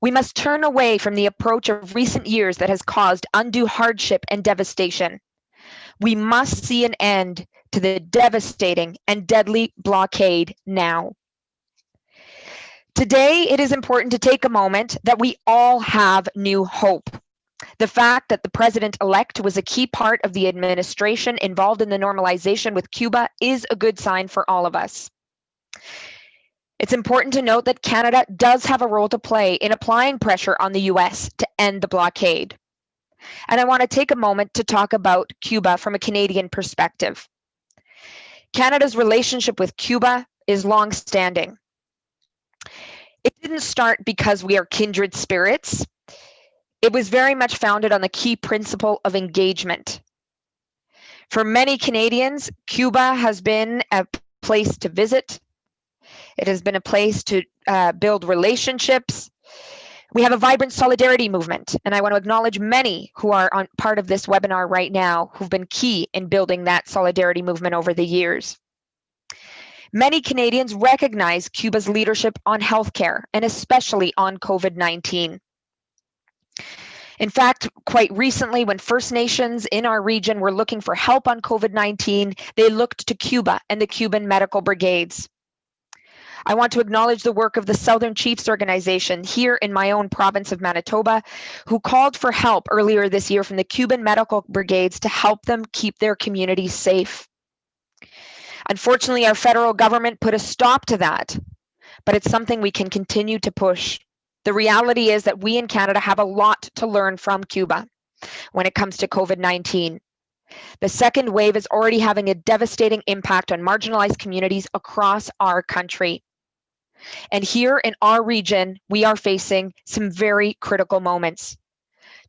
We must turn away from the approach of recent years that has caused undue hardship and devastation. We must see an end to the devastating and deadly blockade now. Today, it is important to take a moment that we all have new hope. The fact that the president-elect was a key part of the administration involved in the normalization with Cuba is a good sign for all of us. It's important to note that Canada does have a role to play in applying pressure on the US to end the blockade. And I want to take a moment to talk about Cuba from a Canadian perspective. Canada's relationship with Cuba is long-standing. It didn't start because we are kindred spirits. It was very much founded on the key principle of engagement. For many Canadians, Cuba has been a place to visit. It has been a place to build relationships. We have a vibrant solidarity movement, and I want to acknowledge many who are on part of this webinar right now who've been key in building that solidarity movement over the years. Many Canadians recognize Cuba's leadership on healthcare, and especially on COVID-19. In fact, quite recently, when First Nations in our region were looking for help on COVID-19, they looked to Cuba and the Cuban medical brigades. I want to acknowledge the work of the Southern Chiefs Organization here in my own province of Manitoba, who called for help earlier this year from the Cuban medical brigades to help them keep their communities safe. Unfortunately, our federal government put a stop to that, but it's something we can continue to push. The reality is that we in Canada have a lot to learn from Cuba when it comes to COVID-19. The second wave is already having a devastating impact on marginalized communities across our country. And here in our region, we are facing some very critical moments.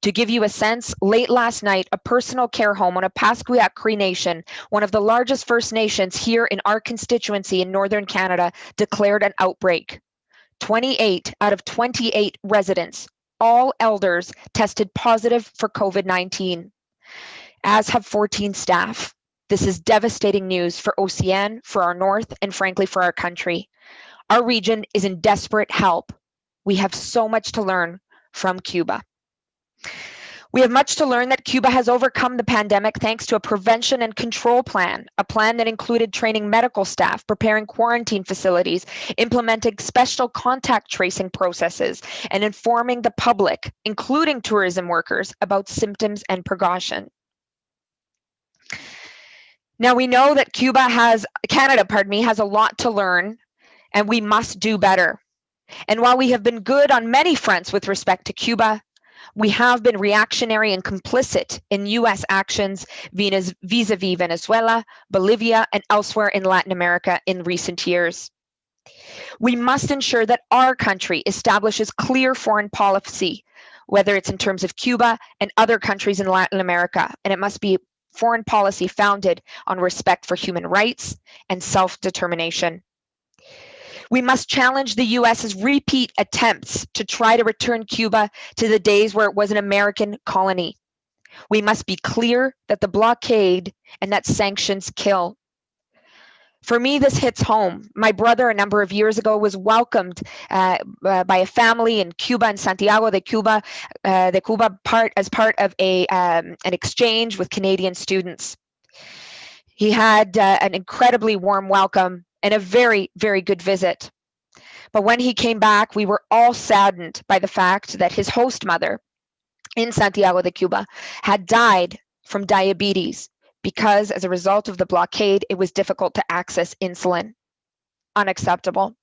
To give you a sense, late last night, a personal care home on a Pasquiat Cree Nation, one of the largest First Nations here in our constituency in Northern Canada, declared an outbreak. 28 out of 28 residents, all elders, tested positive for COVID-19, as have 14 staff. This is devastating news for OCN, for our North, and frankly, for our country. Our region is in desperate help. We have so much to learn from Cuba. We have much to learn that Cuba has overcome the pandemic thanks to a prevention and control plan, a plan that included training medical staff, preparing quarantine facilities, implementing special contact tracing processes, and informing the public, including tourism workers, about symptoms and precaution. Now we know that Canada has a lot to learn, and we must do better. And while we have been good on many fronts with respect to Cuba, we have been reactionary and complicit in US actions vis-a-vis Venezuela, Bolivia, and elsewhere in Latin America in recent years. We must ensure that our country establishes clear foreign policy, whether it's in terms of Cuba and other countries in Latin America, and it must be foreign policy founded on respect for human rights and self-determination. We must challenge the US's repeat attempts to try to return Cuba to the days where it was an American colony. We must be clear that the blockade and that sanctions kill. For me, this hits home. My brother, a number of years ago, was welcomed by a family in Cuba, in Santiago de Cuba, as part of an exchange with Canadian students. He had an incredibly warm welcome and a very, very good visit. But when he came back, we were all saddened by the fact that his host mother in Santiago de Cuba had died from diabetes because as a result of the blockade, it was difficult to access insulin. Unacceptable.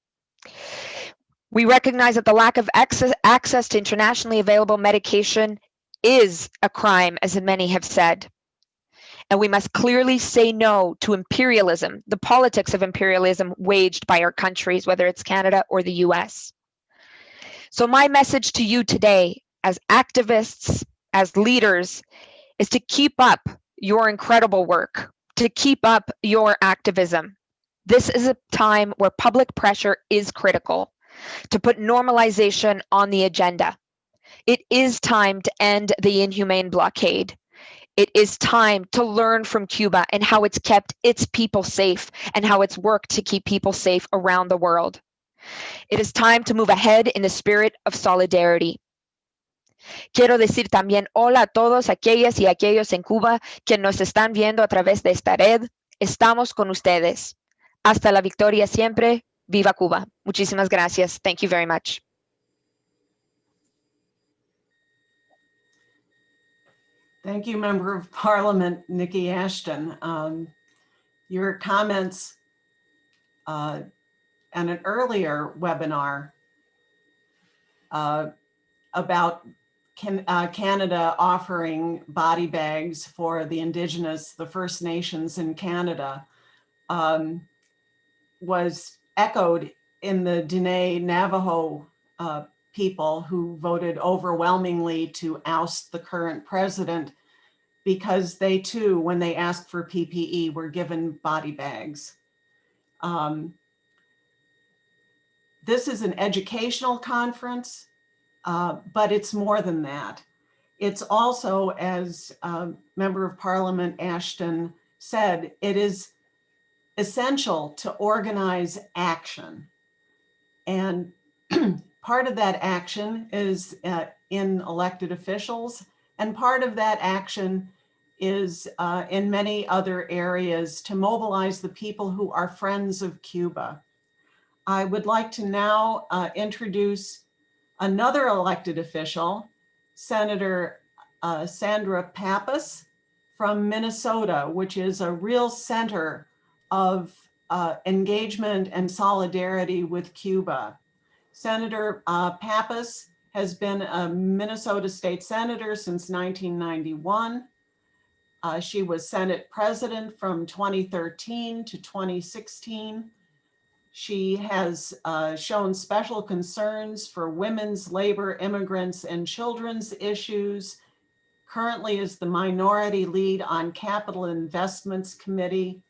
We recognize that the lack of access to internationally available medication is a crime, as many have said. And we must clearly say no to imperialism, the politics of imperialism waged by our countries, whether it's Canada or the US. So my message to you today, as activists, as leaders, is to keep up your incredible work, to keep up your activism. This is a time where public pressure is critical, to put normalization on the agenda. It is time to end the inhumane blockade. It is time to learn from Cuba and how it's kept its people safe and how it's worked to keep people safe around the world. It is time to move ahead in the spirit of solidarity. Quiero decir también hola a todos aquellas y aquellos en Cuba que nos están viendo a través de esta red. Estamos con ustedes. Hasta la victoria siempre. Viva Cuba. Muchísimas gracias. Thank you very much. Thank you, Member of Parliament Nikki Ashton. Your comments on an earlier webinar about Canada offering body bags for the Indigenous, the First Nations in Canada, was echoed in the Diné Navajo people who voted overwhelmingly to oust the current president because they too, when they asked for PPE, were given body bags. This is an educational conference, but it's more than that. It's also, as Member of Parliament Ashton said, it is essential to organize action. And part of that action is in elected officials, and part of that action is in many other areas to mobilize the people who are friends of Cuba. I would like to now introduce another elected official, Senator Sandra Pappas from Minnesota, which is a real center of engagement and solidarity with Cuba. Senator Pappas has been a Minnesota state senator since 1991. She was Senate president from 2013 to 2016. She has shown special concerns for women's, labor, immigrants, and children's issues. Currently is the minority lead on Capital Investments Committee.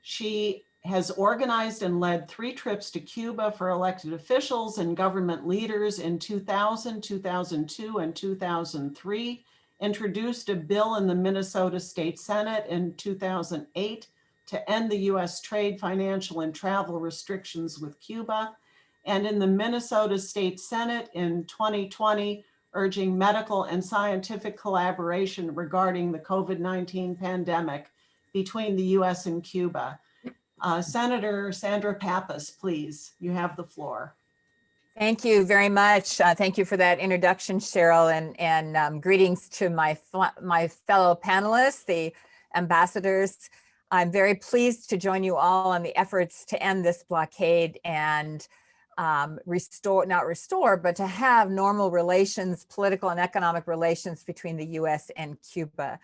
She has organized and led 3 trips to Cuba for elected officials and government leaders in 2000, 2002, and 2003, introduced a bill in the Minnesota State Senate in 2008 to end the US trade, financial, and travel restrictions with Cuba, and in the Minnesota State Senate in 2020, urging medical and scientific collaboration regarding the COVID-19 pandemic between the US and Cuba. Senator Sandra Pappas, please, you have the floor. Thank you very much. Thank you for that introduction, Cheryl, and greetings to my fellow panelists, the ambassadors. I'm very pleased to join you all on the efforts to end this blockade and not restore, but to have normal relations, political and economic relations between the US and Cuba.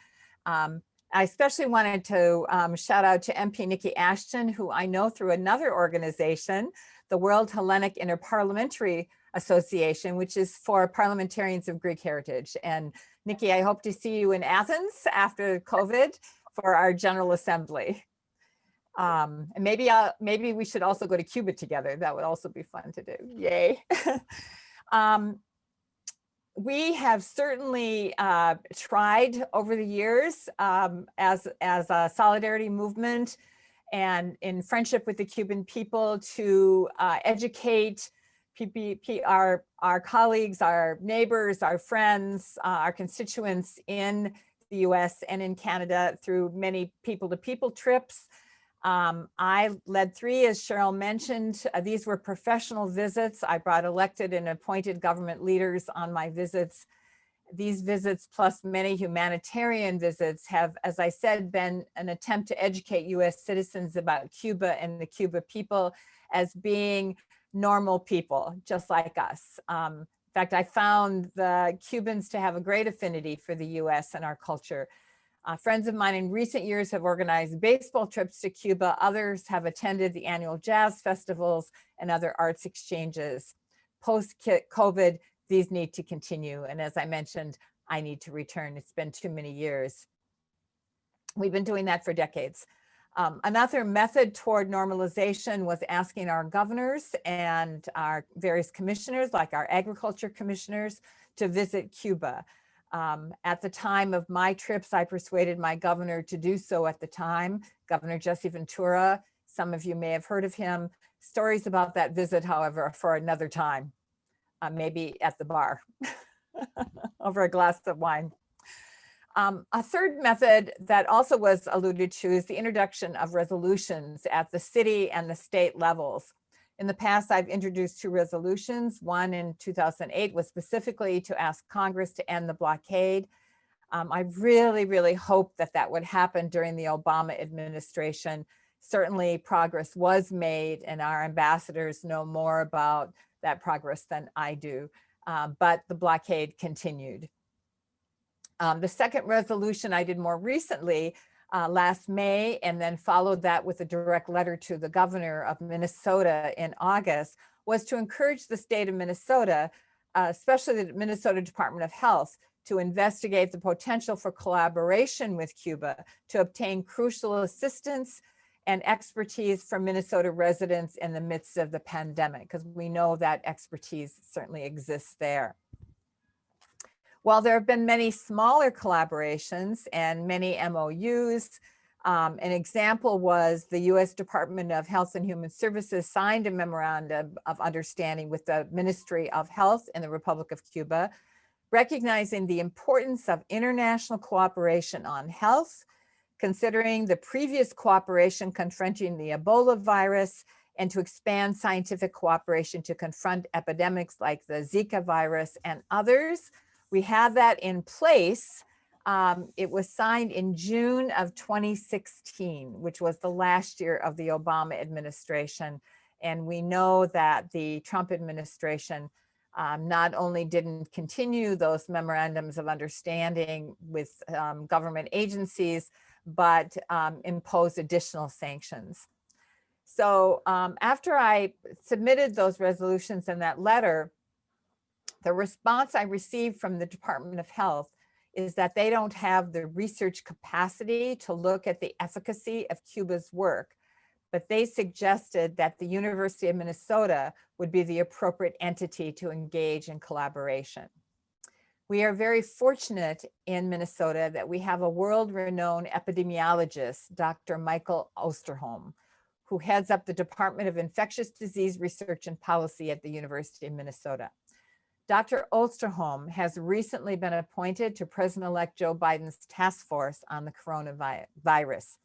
I especially wanted to shout out to MP Nikki Ashton, who I know through another organization, the World Hellenic Interparliamentary Association, which is for parliamentarians of Greek heritage. And Nikki, I hope to see you in Athens after COVID for our General Assembly. And maybe we should also go to Cuba together. That would also be fun to do. Yay. We have certainly tried over the years as a solidarity movement and in friendship with the Cuban people to educate our colleagues, our neighbors, our friends, our constituents in the US and in Canada through many people-to-people trips. I led 3, as Cheryl mentioned. These were professional visits. I brought elected and appointed government leaders on my visits. These visits, plus many humanitarian visits, have, as I said, been an attempt to educate US citizens about Cuba and the Cuba people as being normal people, just like us. In fact, I found the Cubans to have a great affinity for the US and our culture. Friends of mine in recent years have organized baseball trips to Cuba. Others have attended the annual jazz festivals and other arts exchanges. Post-COVID, these need to continue. And as I mentioned, I need to return. It's been too many years. We've been doing that for decades. Another method toward normalization was asking our governors and our various commissioners, like our agriculture commissioners, to visit Cuba. At the time of my trips, I persuaded my governor to do so at the time, Governor Jesse Ventura. Some of you may have heard of him. Stories about that visit, however, for another time, maybe at the bar over a glass of wine. A third method that also was alluded to is the introduction of resolutions at the city and the state levels. In the past, I've introduced 2 resolutions. One in 2008 was specifically to ask Congress to end the blockade. I really hope that that would happen during the Obama administration. Certainly progress was made and our ambassadors know more about that progress than I do, but the blockade continued. The second resolution I did more recently last May, and then followed that with a direct letter to the governor of Minnesota in August, was to encourage the state of Minnesota, especially the Minnesota Department of Health, to investigate the potential for collaboration with Cuba to obtain crucial assistance and expertise from Minnesota residents in the midst of the pandemic, because we know that expertise certainly exists there. While there have been many smaller collaborations and many MOUs, an example was the US Department of Health and Human Services signed a memorandum of understanding with the Ministry of Health in the Republic of Cuba, recognizing the importance of international cooperation on health, considering the previous cooperation confronting the Ebola virus, and to expand scientific cooperation to confront epidemics like the Zika virus and others. We have that in place. It was signed in June of 2016, which was the last year of the Obama administration. And we know that the Trump administration not only didn't continue those memorandums of understanding with government agencies, but imposed additional sanctions. So after I submitted those resolutions and that letter, the response I received from the Department of Health is that they don't have the research capacity to look at the efficacy of Cuba's work, but they suggested that the University of Minnesota would be the appropriate entity to engage in collaboration. We are very fortunate in Minnesota that we have a world-renowned epidemiologist, Dr. Michael Osterholm, who heads up the Department of Infectious Disease Research and Policy at the University of Minnesota. Dr. Osterholm has recently been appointed to President-elect Joe Biden's task force on the coronavirus.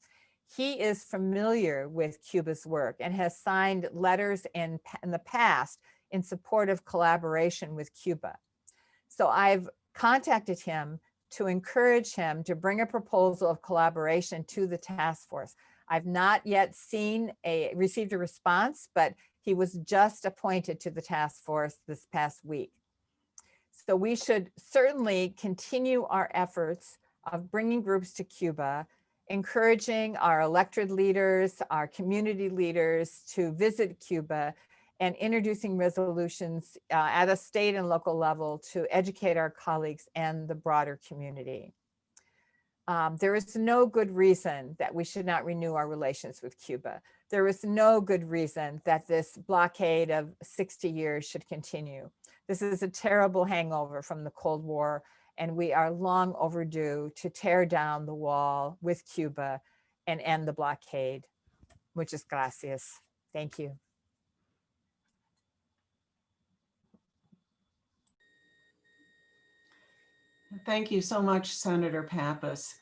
He is familiar with Cuba's work and has signed letters in the past in support of collaboration with Cuba. So I've contacted him to encourage him to bring a proposal of collaboration to the task force. I've not yet received a response, but he was just appointed to the task force this past week. So we should certainly continue our efforts of bringing groups to Cuba, encouraging our elected leaders, our community leaders to visit Cuba, and introducing resolutions at a state and local level to educate our colleagues and the broader community. There is no good reason that we should not renew our relations with Cuba. There is no good reason that this blockade of 60 years should continue. This is a terrible hangover from the Cold War, and we are long overdue to tear down the wall with Cuba and end the blockade. Muchas gracias. Thank you. Thank you so much, Senator Pappas.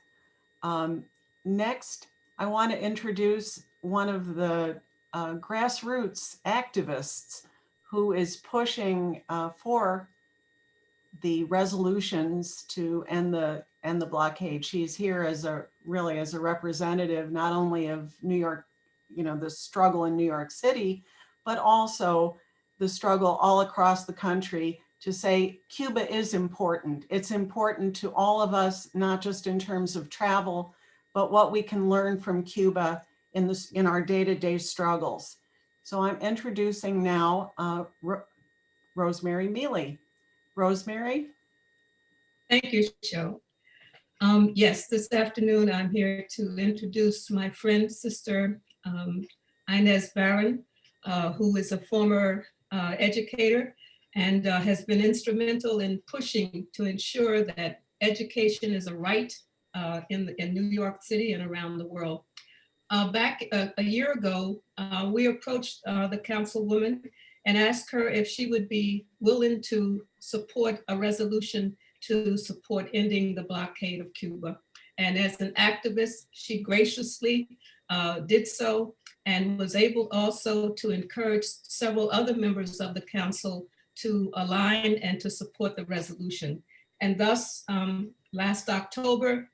Next, I want to introduce one of the grassroots activists who is pushing for the resolutions to end the blockade. She's here as a representative not only of New York, the struggle in New York City, but also the struggle all across the country to say Cuba is important. It's important to all of us, not just in terms of travel, but what we can learn from Cuba in our day-to-day struggles. So I'm introducing now Rosemary Mealy. Rosemary? Thank you, Cheryl. Yes, this afternoon I'm here to introduce my friend, sister Inez Barron, who is a former educator and has been instrumental in pushing to ensure that education is a right in New York City and around the world. Back a year ago, we approached the councilwoman and asked her if she would be willing to support a resolution to support ending the blockade of Cuba. And as an activist, she graciously did so and was able also to encourage several other members of the council to align and to support the resolution. And thus, last October,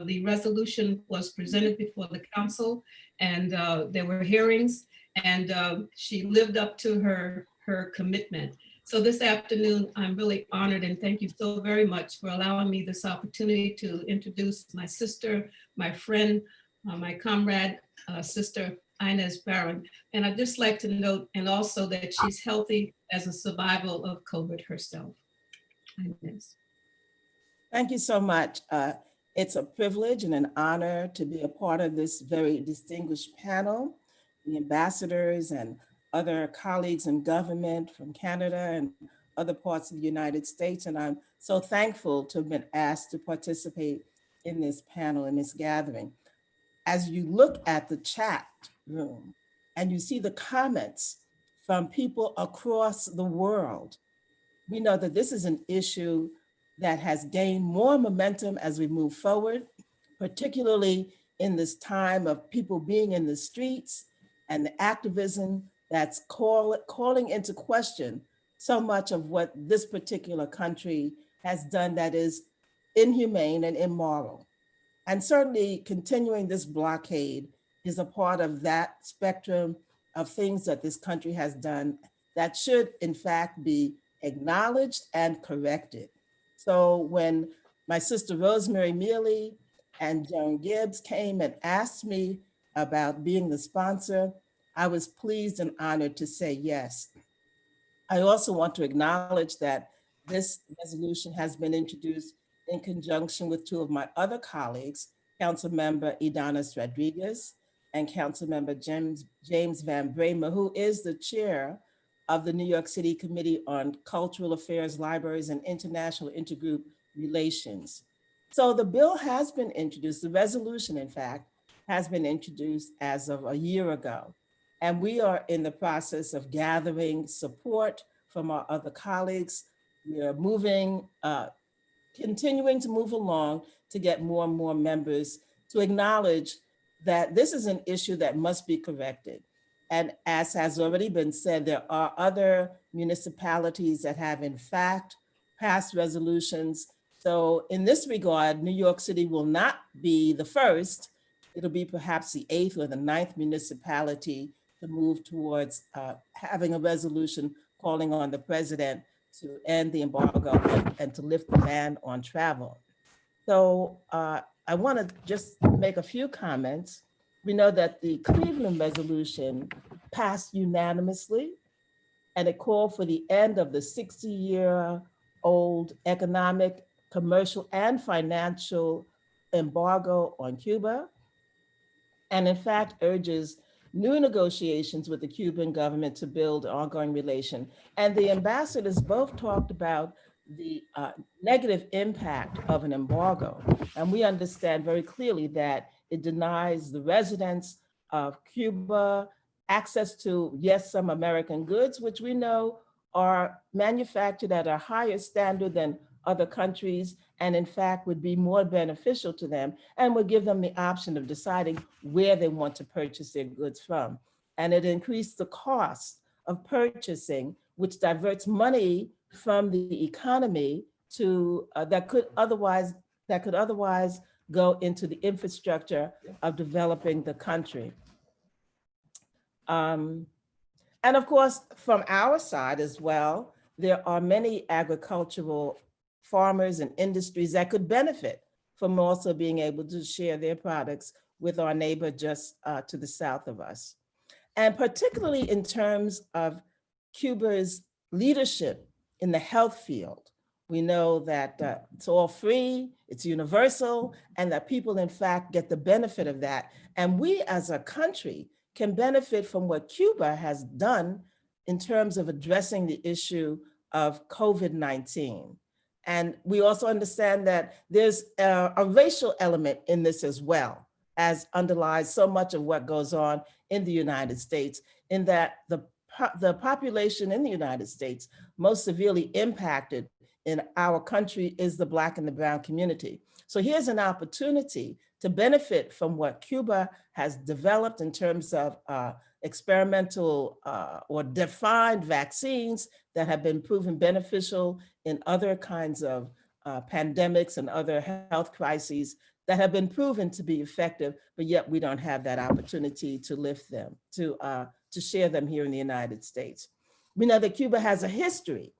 the resolution was presented before the council, and there were hearings, and she lived up to her commitment. So this afternoon, I'm really honored, and thank you so very much for allowing me this opportunity to introduce my sister, my friend, my comrade, sister Inez Barron. And I'd just like to note, and also that she's healthy as a survival of COVID herself. Inez. Thank you so much. It's a privilege and an honor to be a part of this very distinguished panel, the ambassadors and other colleagues in government from Canada and other parts of the United States. And I'm so thankful to have been asked to participate in this panel, in this gathering. As you look at the chat room and you see the comments from people across the world, we know that this is an issue that has gained more momentum as we move forward, particularly in this time of people being in the streets and the activism that's calling into question so much of what this particular country has done that is inhumane and immoral. And certainly continuing this blockade is a part of that spectrum of things that this country has done that should in fact be acknowledged and corrected. So when my sister Rosemary Mealy and Joan Gibbs came and asked me about being the sponsor, I was pleased and honored to say yes. I also want to acknowledge that this resolution has been introduced in conjunction with two of my other colleagues, Councilmember Idanis Rodriguez and Councilmember James Van Bramer, who is the chair of the New York City Committee on Cultural Affairs, Libraries, and International Intergroup Relations. So the bill has been introduced, the resolution, in fact, has been introduced as of a year ago. And we are in the process of gathering support from our other colleagues. We are continuing to move along to get more and more members to acknowledge that this is an issue that must be corrected. And as has already been said, there are other municipalities that have in fact passed resolutions. So in this regard, New York City will not be the first. It'll be perhaps the 8th or the 9th municipality to move towards having a resolution calling on the president to end the embargo and to lift the ban on travel. So I want to just make a few comments. We know that the Cleveland resolution passed unanimously, and it called for the end of the 60-year-old economic, commercial, and financial embargo on Cuba, and in fact urges new negotiations with the Cuban government to build ongoing relation. And the ambassadors both talked about the negative impact of an embargo. And we understand very clearly that it denies the residents of Cuba access to, yes, some American goods, which we know are manufactured at a higher standard than other countries, and in fact would be more beneficial to them and would give them the option of deciding where they want to purchase their goods from. And it increased the cost of purchasing, which diverts money from the economy to that could otherwise go into the infrastructure of developing the country. And of course, from our side as well, there are many agricultural farmers and industries that could benefit from also being able to share their products with our neighbor just to the south of us. And particularly in terms of Cuba's leadership in the health field, we know that it's all free, it's universal, and that people in fact get the benefit of that. And we as a country can benefit from what Cuba has done in terms of addressing the issue of COVID-19. And we also understand that there's a racial element in this as well, as underlies so much of what goes on in the United States, in that the population in the United States most severely impacted in our country is the Black and the brown community. So here's an opportunity to benefit from what Cuba has developed in terms of experimental or defined vaccines that have been proven beneficial in other kinds of pandemics and other health crises that have been proven to be effective, but yet we don't have that opportunity to lift them, to share them here in the United States. We know that Cuba has a history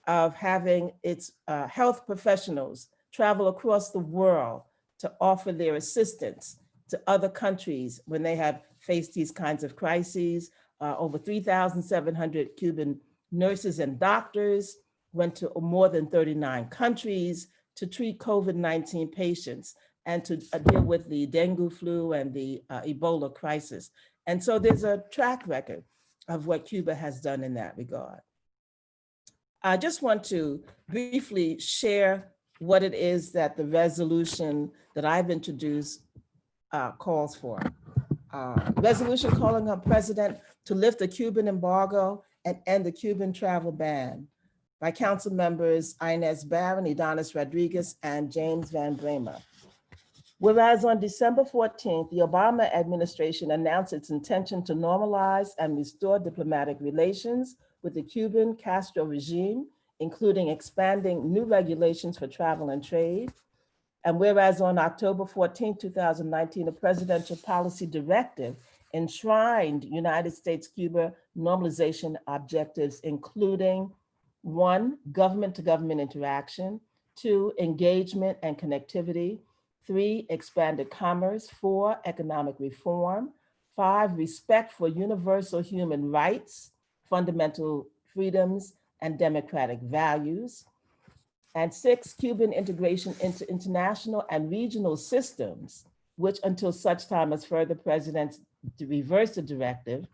of having its health professionals travel across the world to offer their assistance to other countries when they have faced these kinds of crises. Over 3,700 Cuban nurses and doctors went to more than 39 countries to treat COVID-19 patients and to deal with the dengue flu and the Ebola crisis. And so there's a track record of what Cuba has done in that regard. I just want to briefly share what it is that the resolution that I've introduced calls for. Resolution calling on President to lift the Cuban embargo and end the Cuban travel ban by council members Inez Barron, Adonis Rodriguez, and James Van Bramer. Whereas on December 14th, the Obama administration announced its intention to normalize and restore diplomatic relations with the Cuban Castro regime, including expanding new regulations for travel and trade. And whereas on October 14, 2019, a presidential policy directive enshrined United States-Cuba normalization objectives, including 1, government-to-government interaction, 2, engagement and connectivity, 3, expanded commerce, 4, economic reform, 5, respect for universal human rights, fundamental freedoms, and democratic values, and 6, Cuban integration into international and regional systems, which until such time as further presidents reverse the directive.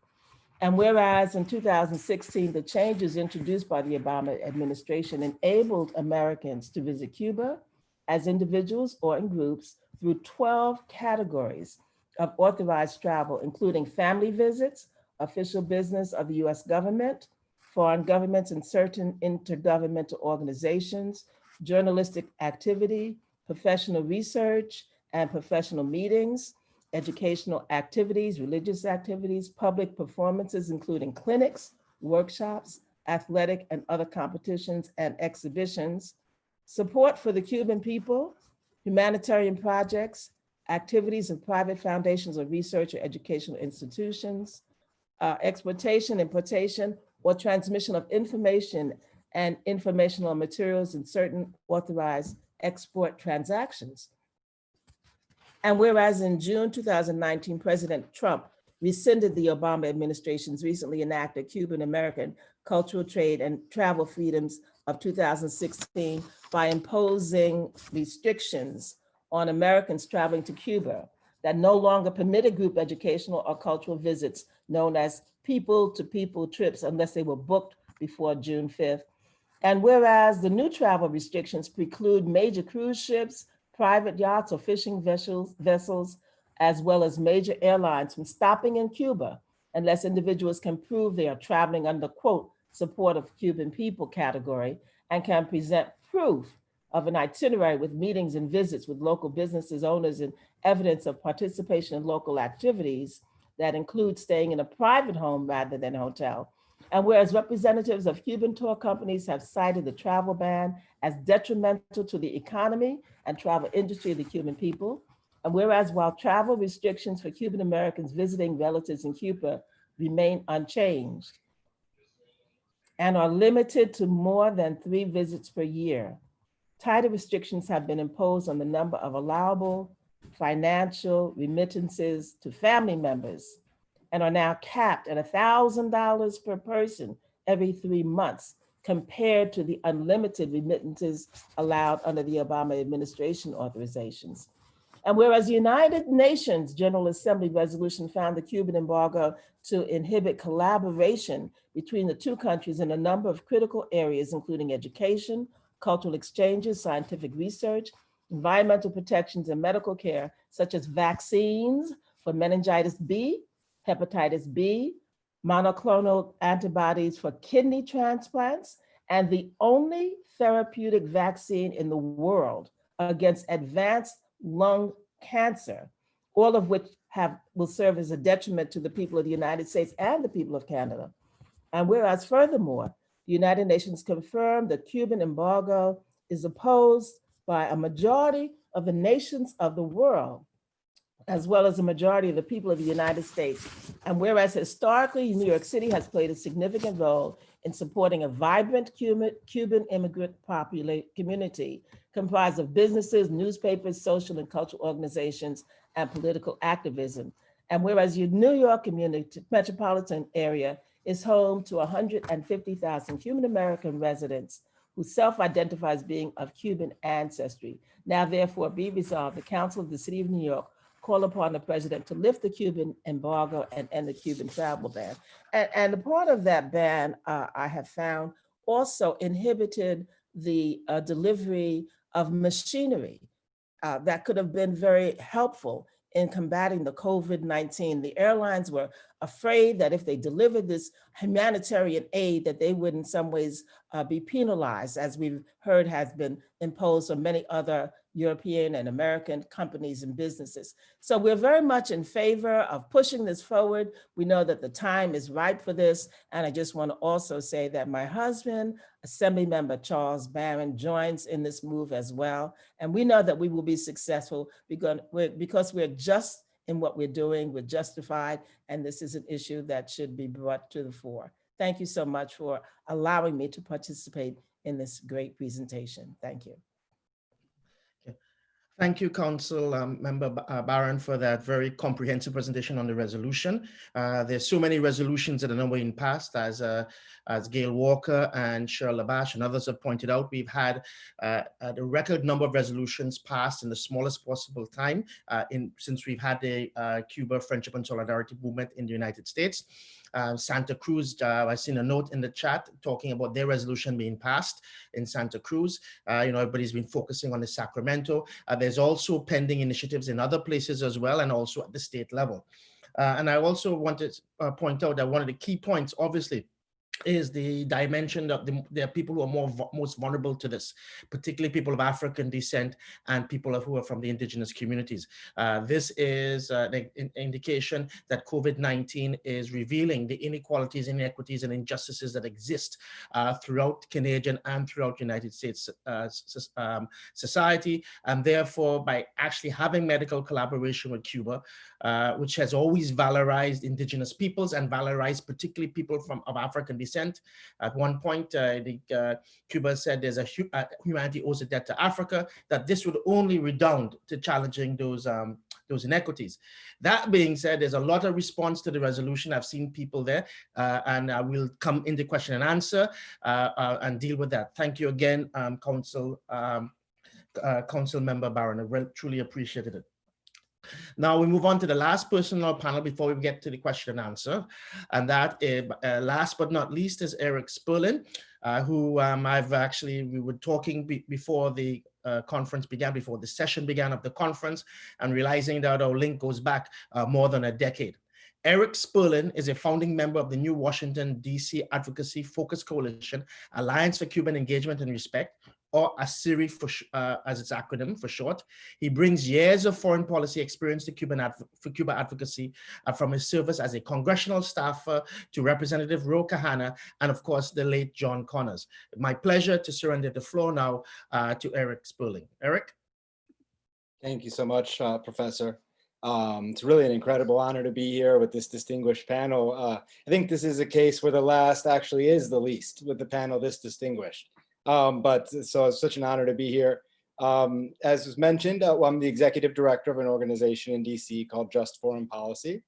And whereas in 2016, the changes introduced by the Obama administration enabled Americans to visit Cuba as individuals or in groups through 12 categories of authorized travel, including family visits, official business of the US government, foreign governments and certain intergovernmental organizations, journalistic activity, professional research and professional meetings, educational activities, religious activities, public performances, including clinics, workshops, athletic and other competitions and exhibitions, support for the Cuban people, humanitarian projects, activities of private foundations of research or educational institutions, exportation, importation, or transmission of information and informational materials in certain authorized export transactions. And whereas in June 2019, President Trump rescinded the Obama administration's recently enacted Cuban-American Cultural Trade and Travel Freedoms of 2016 by imposing restrictions on Americans traveling to Cuba that no longer permitted group educational or cultural visits known as people-to-people trips unless they were booked before June 5th. And whereas the new travel restrictions preclude major cruise ships, private yachts or fishing vessels, as well as major airlines from stopping in Cuba unless individuals can prove they are traveling under, quote, support of Cuban people category and can present proof of an itinerary with meetings and visits with local businesses, owners, and evidence of participation in local activities that include staying in a private home rather than a hotel. And whereas representatives of Cuban tour companies have cited the travel ban as detrimental to the economy and travel industry of the Cuban people, and whereas while travel restrictions for Cuban Americans visiting relatives in Cuba remain unchanged and are limited to more than 3 visits per year, tighter restrictions have been imposed on the number of allowable financial remittances to family members and are now capped at $1,000 per person every 3 months, compared to the unlimited remittances allowed under the Obama administration authorizations. And whereas the United Nations General Assembly resolution found the Cuban embargo to inhibit collaboration between the two countries in a number of critical areas, including education, cultural exchanges, scientific research, environmental protections, and medical care, such as vaccines for meningitis B, hepatitis B, monoclonal antibodies for kidney transplants, and the only therapeutic vaccine in the world against advanced lung cancer, all of which will serve as a detriment to the people of the United States and the people of Canada. And whereas furthermore, the United Nations confirmed the Cuban embargo is opposed by a majority of the nations of the world, as well as a majority of the people of the United States. And whereas historically, New York City has played a significant role in supporting a vibrant Cuban immigrant community comprised of businesses, newspapers, social and cultural organizations, and political activism. And whereas your New York metropolitan area is home to 150,000 Cuban American residents who self-identify as being of Cuban ancestry. Now therefore be resolved, the Council of the City of New York call upon the president to lift the Cuban embargo and end the Cuban travel ban. And a part of that ban, I have found, also inhibited the delivery of machinery that could have been very helpful in combating the COVID-19. The airlines were afraid that if they delivered this humanitarian aid, that they would in some ways be penalized, as we've heard has been imposed on many other European and American companies and businesses. So we're very much in favor of pushing this forward. We know that the time is ripe for this. And I just want to also say that my husband, Assemblymember Charles Barron, joins in this move as well. And we know that we will be successful because we're just in what we're doing, we're justified, and this is an issue that should be brought to the fore. Thank you so much for allowing me to participate in this great presentation. Thank you. Thank you, Council Member Barron, for that very comprehensive presentation on the resolution. There's so many resolutions that are now being passed, as Gail Walker and Cheryl Labosch and others have pointed out. We've had a record number of resolutions passed in the smallest possible time since we've had the Cuba Friendship and Solidarity Movement in the United States. Santa Cruz, I've seen a note in the chat talking about their resolution being passed in Santa Cruz. Everybody's been focusing on the Sacramento. There's also pending initiatives in other places as well, and also at the state level. And I also want to point out that one of the key points, obviously, is the dimension of there are people who are most vulnerable to this, particularly people of African descent and people who are from the indigenous communities. This is an indication that COVID-19 is revealing the inequalities, inequities, and injustices that exist throughout Canadian and throughout United States society. And therefore, by actually having medical collaboration with Cuba, which has always valorized indigenous peoples and valorized particularly people of African descent, descent. At one point, Cuba said there's a humanity owes a debt to Africa, that this would only redound to challenging those inequities. That being said, there's a lot of response to the resolution. I've seen people there, and I will come into question and answer and deal with that. Thank you again, Council Member Barron. I truly appreciated it. Now we move on to the last person on our panel before we get to the question and answer. And that, last but not least, is Eric Sperlin, who we were talking before the conference began, before the session began of the conference, and realizing that our link goes back more than a decade. Eric Sperlin is a founding member of the new Washington, D.C. Advocacy Focus Coalition, Alliance for Cuban Engagement and Respect, or ASIRI as its acronym for short. He brings years of foreign policy experience to Cuba advocacy from his service as a congressional staffer to Representative Ro Khanna, and of course, the late John Connors. My pleasure to surrender the floor now to Eric Sperlin. Eric? Thank you so much, Professor. It's really an incredible honor to be here with this distinguished panel. I think this is a case where the last actually is the least with the panel this distinguished. So it's such an honor to be here. As was mentioned, I'm the executive director of an organization in DC called Just Foreign Policy.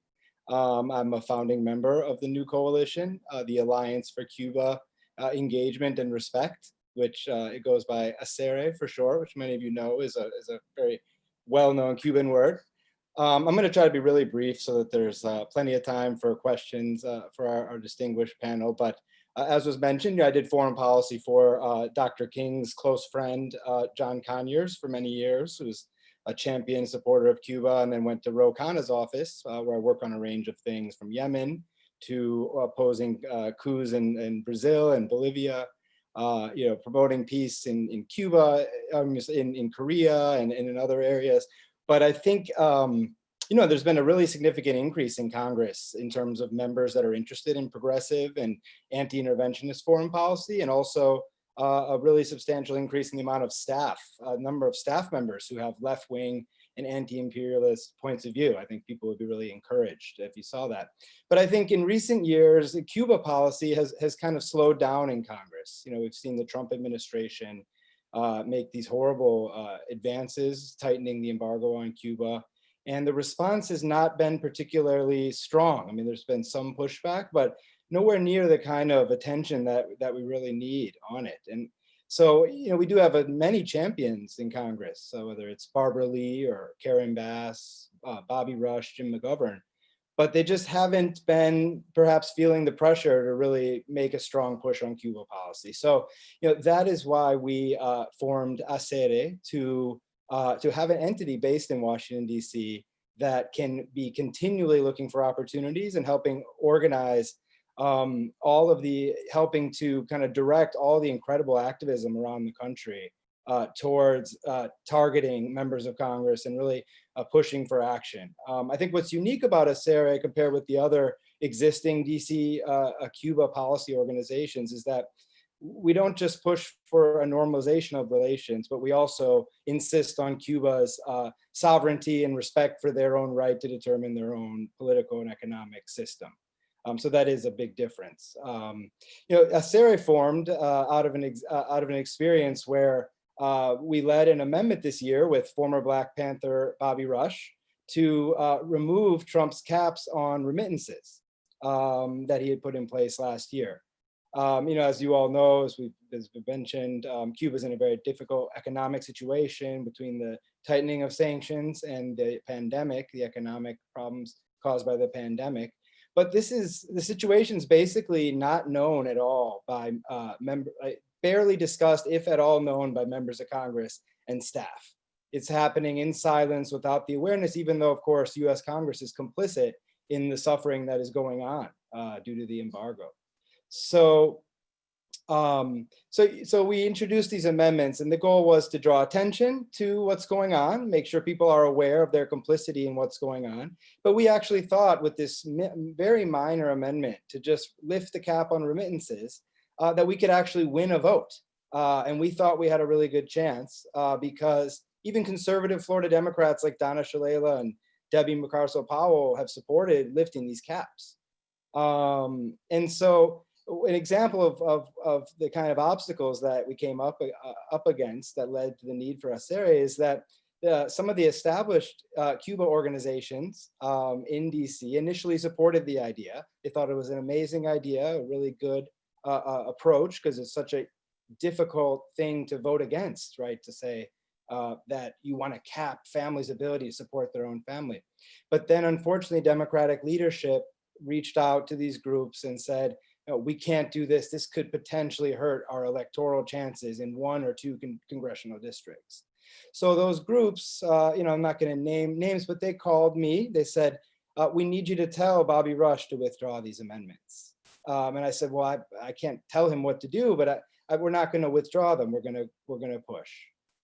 I'm a founding member of the new coalition, the Alliance for Cuba Engagement and Respect, which it goes by ASERE for short, which many of you know is a very well-known Cuban word. I'm going to try to be really brief so that there's plenty of time for questions for our distinguished panel. But as was mentioned, I did foreign policy for Dr. King's close friend, John Conyers, for many years, who was a champion supporter of Cuba, and then went to Ro Khanna's office, where I work on a range of things from Yemen to opposing coups in Brazil and Bolivia, promoting peace in Cuba, in Korea, and in other areas. But I think, there's been a really significant increase in Congress in terms of members that are interested in progressive and anti-interventionist foreign policy, and also a really substantial increase in the amount of number of staff members who have left-wing and anti-imperialist points of view. I think people would be really encouraged if you saw that. But I think in recent years, the Cuba policy has kind of slowed down in Congress. We've seen the Trump administration make these horrible advances, tightening the embargo on Cuba. And the response has not been particularly strong. I mean, there's been some pushback, but nowhere near the kind of attention that we really need on it. And so, we do have many champions in Congress. So whether it's Barbara Lee or Karen Bass, Bobby Rush, Jim McGovern, but they just haven't been perhaps feeling the pressure to really make a strong push on Cuba policy. So, that is why we formed ASERE to have an entity based in Washington, D.C. that can be continually looking for opportunities and helping organize helping to kind of direct all the incredible activism around the country towards targeting members of Congress and really pushing for action. I think what's unique about ASERE compared with the other existing DC Cuba policy organizations is that we don't just push for a normalization of relations, but we also insist on Cuba's sovereignty and respect for their own right to determine their own political and economic system. So that is a big difference. ASERE formed out of an experience where we led an amendment this year with former Black Panther Bobby Rush to remove Trump's caps on remittances that he had put in place last year. As you all know, as we've mentioned, Cuba's in a very difficult economic situation between the tightening of sanctions and the pandemic, the economic problems caused by the pandemic. But the situation's basically not known at all by barely discussed, if at all known, by members of Congress and staff. It's happening in silence without the awareness, even though, of course, US Congress is complicit in the suffering that is going on due to the embargo. So we introduced these amendments, and the goal was to draw attention to what's going on, make sure people are aware of their complicity in what's going on. But we actually thought with this very minor amendment to just lift the cap on remittances, that we could actually win a vote. And we thought we had a really good chance because even conservative Florida Democrats like Donna Shalala and Debbie McCarcel Powell have supported lifting these caps. And so an example of the kind of obstacles that we came up against that led to the need for ASERE is that some of the established Cuba organizations in DC initially supported the idea. They thought it was an amazing idea, a really good approach, because it's such a difficult thing to vote against, right? To say that you want to cap families' ability to support their own family. But then unfortunately, Democratic leadership reached out to these groups and said, no, we can't do this. This could potentially hurt our electoral chances in 1 or 2 congressional districts. So those groups, I'm not going to name names, but they called me. They said, we need you to tell Bobby Rush to withdraw these amendments. And I said, well, I can't tell him what to do, but we're not going to withdraw them. We're going to push.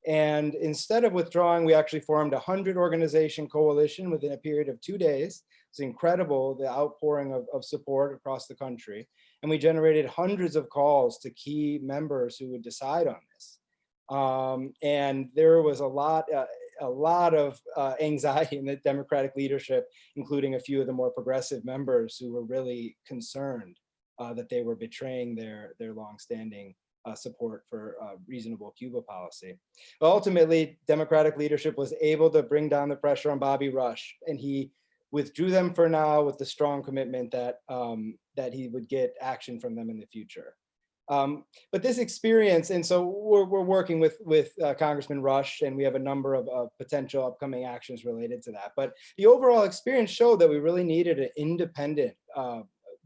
And instead of withdrawing, we actually formed a 100-organization coalition within a period of 2 days. It's incredible, the outpouring of support across the country. And we generated hundreds of calls to key members who would decide on this. And there was a lot of anxiety in the Democratic leadership, including a few of the more progressive members who were really concerned that they were betraying their longstanding support for reasonable Cuba policy. But ultimately, Democratic leadership was able to bring down the pressure on Bobby Rush, and he withdrew them for now with the strong commitment that that he would get action from them in the future. But this experience, and so we're working with Congressman Rush, and we have a number of potential upcoming actions related to that. But the overall experience showed that we really needed an independent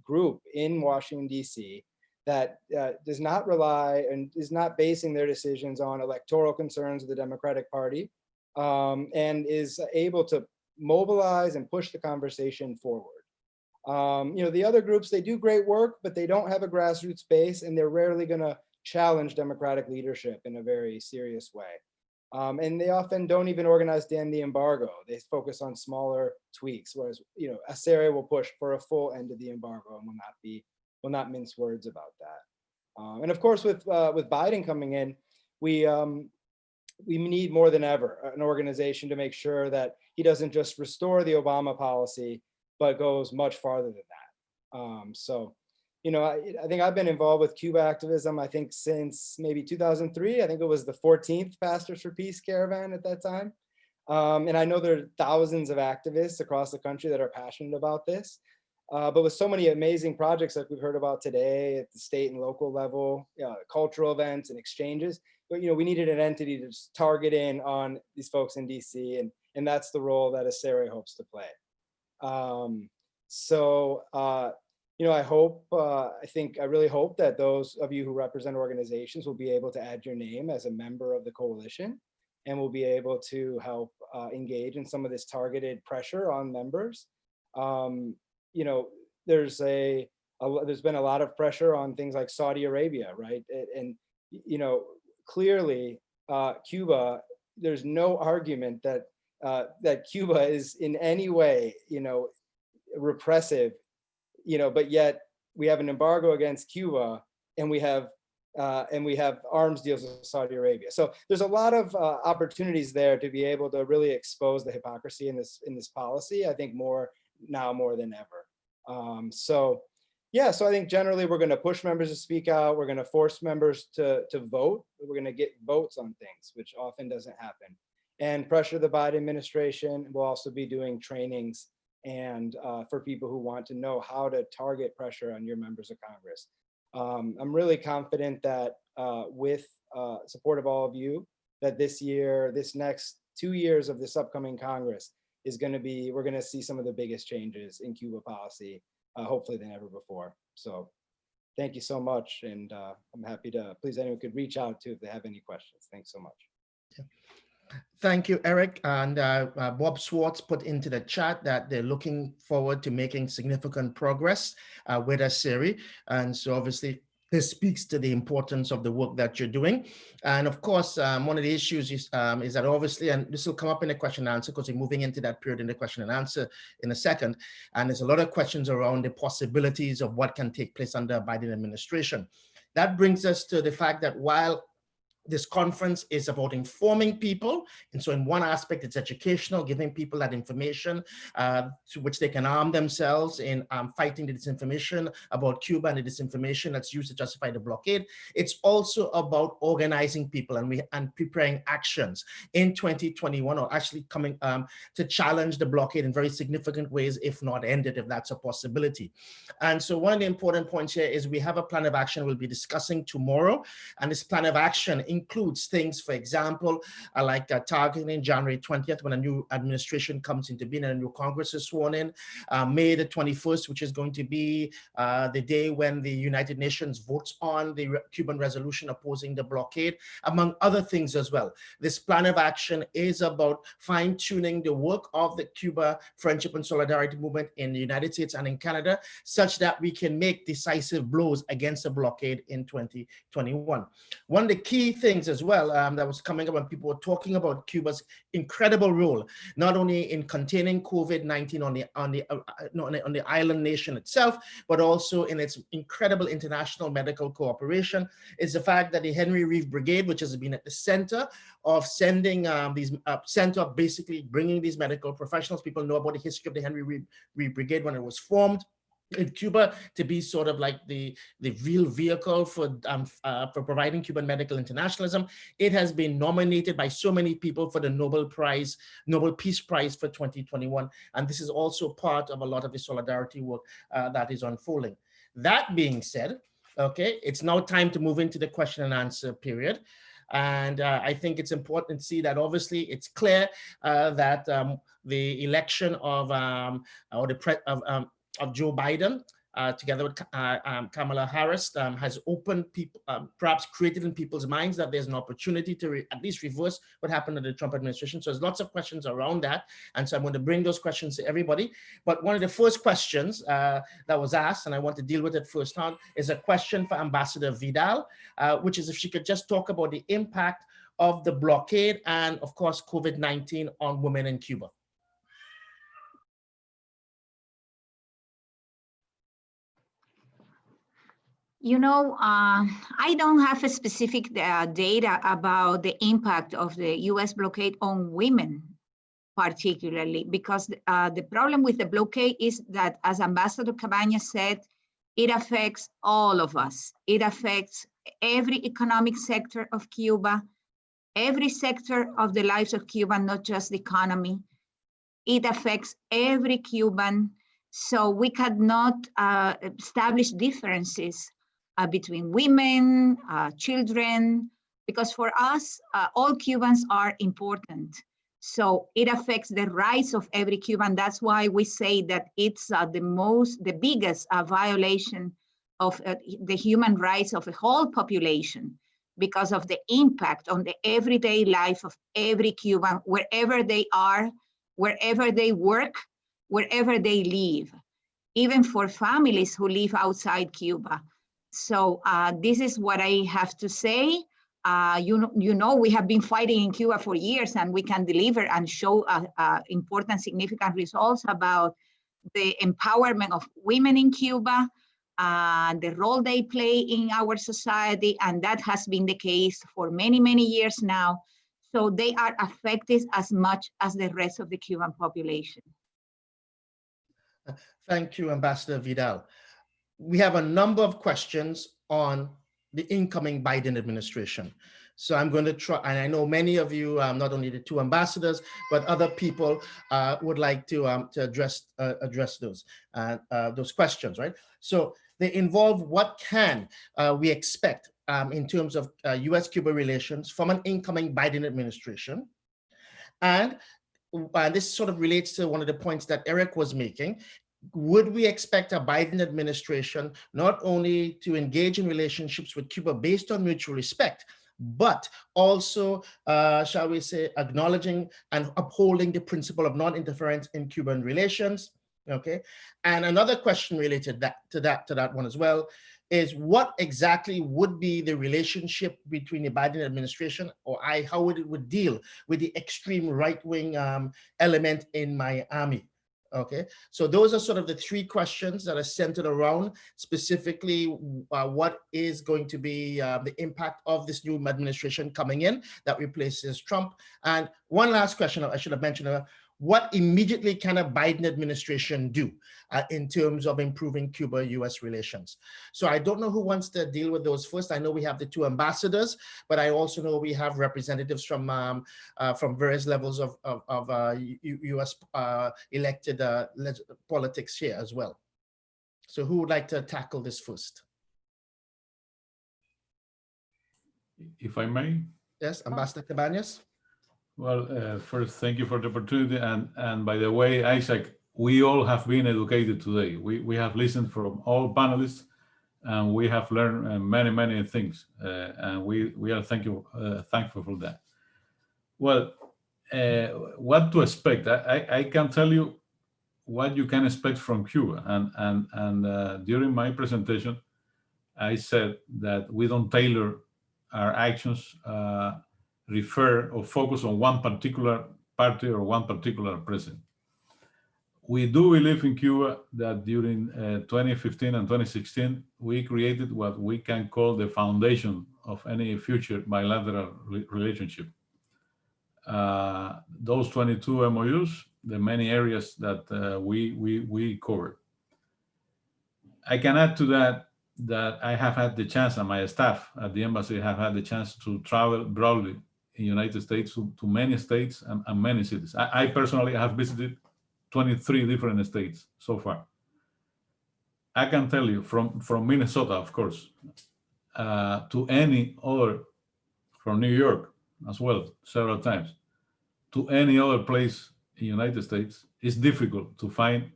group in Washington, D.C. that does not rely and is not basing their decisions on electoral concerns of the Democratic Party, and is able to mobilize and push the conversation forward. The other groups, they do great work, but they don't have a grassroots base, and they're rarely going to challenge Democratic leadership in a very serious way. And they often don't even organize the embargo. They focus on smaller tweaks, whereas ASERE will push for a full end of the embargo and will not mince words about that. And of course, with Biden coming in, we need more than ever an organization to make sure that he doesn't just restore the Obama policy, but goes much farther than that. So, I think I've been involved with Cuba activism, I think since maybe 2003. I think it was the 14th Pastors for Peace caravan at that time. And I know there are thousands of activists across the country that are passionate about this. But with so many amazing projects like we've heard about today at the state and local level, cultural events and exchanges, but we needed an entity to just target in on these folks in DC, and that's the role that ASERE hopes to play. I really hope that those of you who represent organizations will be able to add your name as a member of the coalition, and will be able to help engage in some of this targeted pressure on members. There's been a lot of pressure on things like Saudi Arabia, right? And clearly Cuba, there's no argument that Cuba is in any way, repressive, but yet we have an embargo against Cuba, and we have arms deals with Saudi Arabia. So there's a lot of opportunities there to be able to really expose the hypocrisy in this policy. I think more than ever. So I think generally we're going to push members to speak out. We're going to force members to vote. We're going to get votes on things, which often doesn't happen, and pressure the Biden administration. We'll also be doing trainings and for people who want to know how to target pressure on your members of Congress. I'm really confident that with support of all of you, that this next 2 years of this upcoming Congress we're going to see some of the biggest changes in Cuba policy, hopefully than ever before. So thank you so much. And I'm happy to, please, anyone could reach out to if they have any questions. Thanks so much. Thank you, Eric. And Bob Swartz put into the chat that they're looking forward to making significant progress with ASERE. And so obviously this speaks to the importance of the work that you're doing. And of course, one of the issues is that obviously, and this will come up in the question and answer because we're moving into that period in the question and answer in a second. And there's a lot of questions around the possibilities of what can take place under a Biden administration. That brings us to the fact that while this conference is about informing people. And so in one aspect, it's educational, giving people that information to which they can arm themselves in fighting the disinformation about Cuba and the disinformation that's used to justify the blockade. It's also about organizing people and preparing actions in 2021, or actually coming to challenge the blockade in very significant ways, if not end it, if that's a possibility. And so one of the important points here is we have a plan of action we'll be discussing tomorrow. And this plan of action includes things, for example, like targeting January 20th, when a new administration comes into being and a new Congress is sworn in, May the 21st, which is going to be the day when the United Nations votes on the Cuban resolution opposing the blockade, among other things as well. This plan of action is about fine-tuning the work of the Cuba Friendship and Solidarity Movement in the United States and in Canada, such that we can make decisive blows against the blockade in 2021. One of the key things as well that was coming up when people were talking about Cuba's incredible role, not only in containing COVID-19 on the island nation itself, but also in its incredible international medical cooperation, is the fact that the Henry Reeve Brigade, which has been at the center of sending basically bringing these medical professionals. People know about the history of the Henry Reeve Brigade when it was formed in Cuba to be sort of like the real vehicle for providing Cuban medical internationalism. It has been nominated by so many people for the Nobel Peace Prize for 2021. And this is also part of a lot of the solidarity work that is unfolding. That being said, okay, it's now time to move into the question and answer period. And I think it's important to see that obviously it's clear that the election of Joe Biden, together with Kamala Harris, has opened people, perhaps created in people's minds that there's an opportunity to at least reverse what happened in the Trump administration. So there's lots of questions around that. And so I'm going to bring those questions to everybody. But one of the first questions that was asked, and I want to deal with it first on, is a question for Ambassador Vidal, which is if she could just talk about the impact of the blockade and, of course, COVID-19 on women in Cuba. You know, I don't have a specific data about the impact of the US blockade on women, particularly, because the problem with the blockade is that, as Ambassador Cabañas said, it affects all of us. It affects every economic sector of Cuba, every sector of the lives of Cuba, not just the economy. It affects every Cuban. So we cannot establish differences between women, children, because for us, all Cubans are important. So it affects the rights of every Cuban. That's why we say that it's the biggest violation of the human rights of the whole population, because of the impact on the everyday life of every Cuban, wherever they are, wherever they work, wherever they live, even for families who live outside Cuba. So this is what I have to say. You know, we have been fighting in Cuba for years, and we can deliver and show important, significant results about the empowerment of women in Cuba, the role they play in our society, and that has been the case for many, many years now. So they are affected as much as the rest of the Cuban population. Thank you, Ambassador Vidal. We have a number of questions on the incoming Biden administration. So I'm going to try, and I know many of you, not only the two ambassadors, but other people would like to address those questions, right? So they involve what can we expect in terms of US-Cuba relations from an incoming Biden administration. And this sort of relates to one of the points that Eric was making. Would we expect a Biden administration not only to engage in relationships with Cuba based on mutual respect, but also, shall we say, acknowledging and upholding the principle of non-interference in Cuban relations? Okay. And another question related to that one as well is, what exactly would be the relationship between the Biden administration, or how would it deal with the extreme right-wing element in Miami? Okay, so those are sort of the three questions that are centered around specifically what is going to be the impact of this new administration coming in that replaces Trump. And one last question I should have mentioned, what immediately can a Biden administration do in terms of improving Cuba-US relations? So I don't know who wants to deal with those first. I know we have the two ambassadors, but I also know we have representatives from various levels of US elected politics here as well. So who would like to tackle this first? If I may. Yes, Ambassador Cabañas. Well, first, thank you for the opportunity. And by the way, Isaac, we all have been educated today. We have listened from all panelists, and we have learned many things. And we are thankful for that. Well, what to expect? I can tell you what you can expect from Cuba. And during my presentation, I said that we don't tailor our actions, refer or focus on one particular party or one particular president. We do believe in Cuba that during 2015 and 2016, we created what we can call the foundation of any future bilateral relationship. Those 22 MOUs, the many areas that we covered. I can add to that I have had the chance, and my staff at the embassy have had the chance to travel broadly in the United States to many states and many cities. I personally have visited 23 different states so far. I can tell you from Minnesota, of course, to any other, from New York as well, several times, to any other place in the United States, it's difficult to find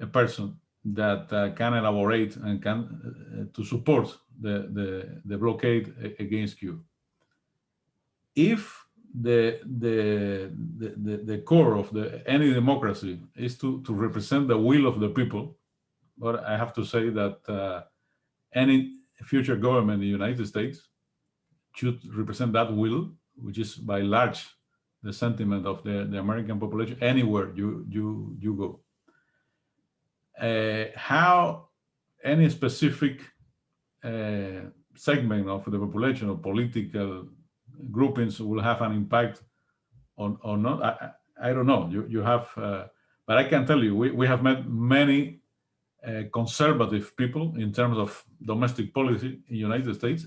a person that can elaborate and can to support the blockade against Cuba. If the core of any democracy is to represent the will of the people, but I have to say that any future government in the United States should represent that will, which is by large the sentiment of the American population anywhere you go. How any specific segment of the population or political groupings will have an impact or not, I don't know. You have, but I can tell you, we have met many conservative people in terms of domestic policy in the United States.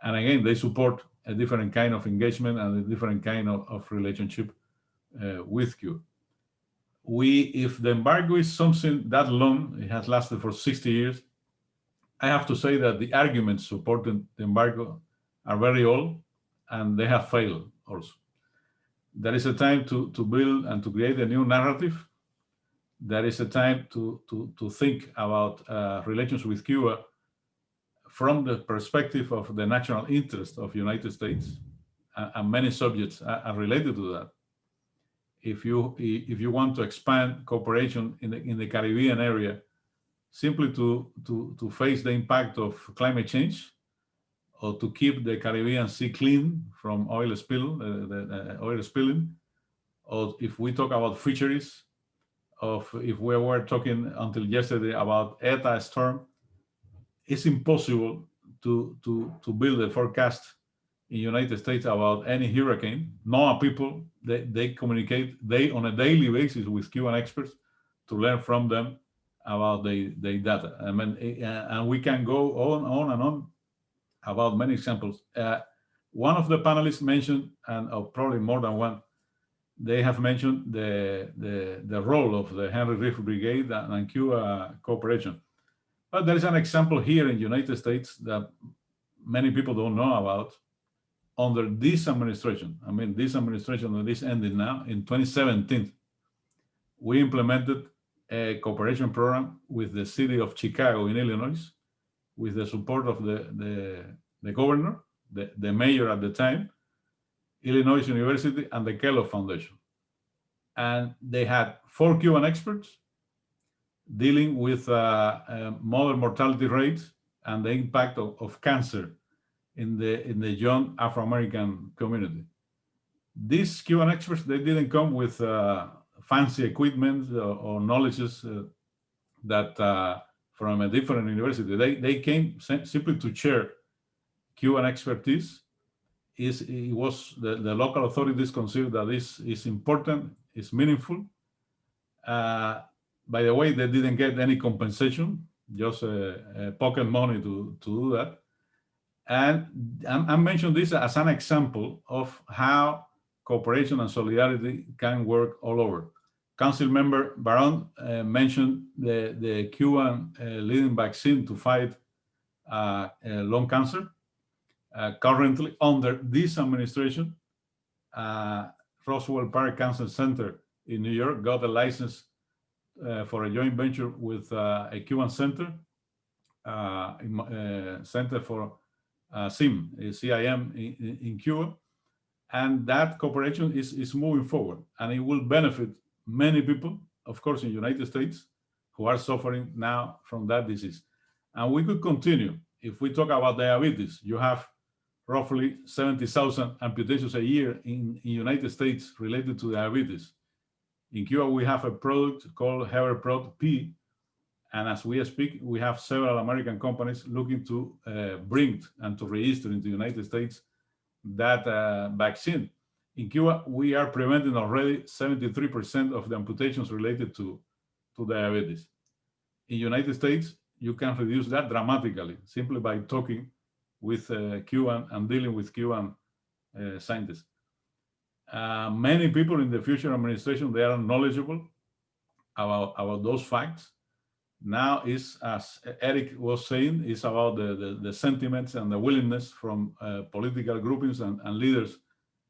And again, they support a different kind of engagement and a different kind of relationship with Cuba. If the embargo is something that long, it has lasted for 60 years, I have to say that the arguments supporting the embargo are very old and they have failed also. There is a time to build and to create a new narrative. There is a time to think about relations with Cuba from the perspective of the national interest of the United States, and many subjects are related to that. If you want to expand cooperation in the Caribbean area, simply to face the impact of climate change, or to keep the Caribbean Sea clean from oil oil spilling, or if we talk about fisheries, if we were talking until yesterday about ETA storm, it's impossible to build a forecast in the United States about any hurricane. NOAA people, they communicate on a daily basis with Cuban experts to learn from them about the data. I mean, and we can go on and on about many examples. One of the panelists mentioned, and probably more than one, they have mentioned the role of the Henry Reef Brigade and Cuba cooperation. But there is an example here in the United States that many people don't know about. Under this administration, I mean, this administration that is ending now, in 2017, we implemented a cooperation program with the city of Chicago in Illinois, with the support of the governor, the mayor at the time, Illinois University, and the Kellogg Foundation. And they had 4 Cuban experts dealing with mother mortality rates and the impact of cancer in the young Afro-American community. These Cuban experts, they didn't come with fancy equipment or knowledges that from a different university. They came simply to share Cuban expertise. It was the local authorities considered that this is important, is meaningful. By the way, they didn't get any compensation, just pocket money to do that. And I mentioned this as an example of how cooperation and solidarity can work all over. Council member Baron mentioned the Cuban leading vaccine to fight lung cancer. Currently, under this administration, Roswell Park Cancer Center in New York got a license for a joint venture with a Cuban center, Center for CIM in Cuba. And that cooperation is moving forward, and it will benefit many people, of course, in the United States, who are suffering now from that disease. And we could continue. If we talk about diabetes, you have roughly 70,000 amputations a year in the United States related to diabetes. In Cuba, we have a product called Heberprot P, and as we speak, we have several American companies looking to bring and to register into the United States that vaccine. In Cuba, we are preventing already 73% of the amputations related to diabetes. In the United States, you can reduce that dramatically simply by talking with Cuban and dealing with Cuban scientists. Many people in the future administration, they are knowledgeable about those facts. Now is, as Eric was saying, is about the sentiments and the willingness from political groupings and leaders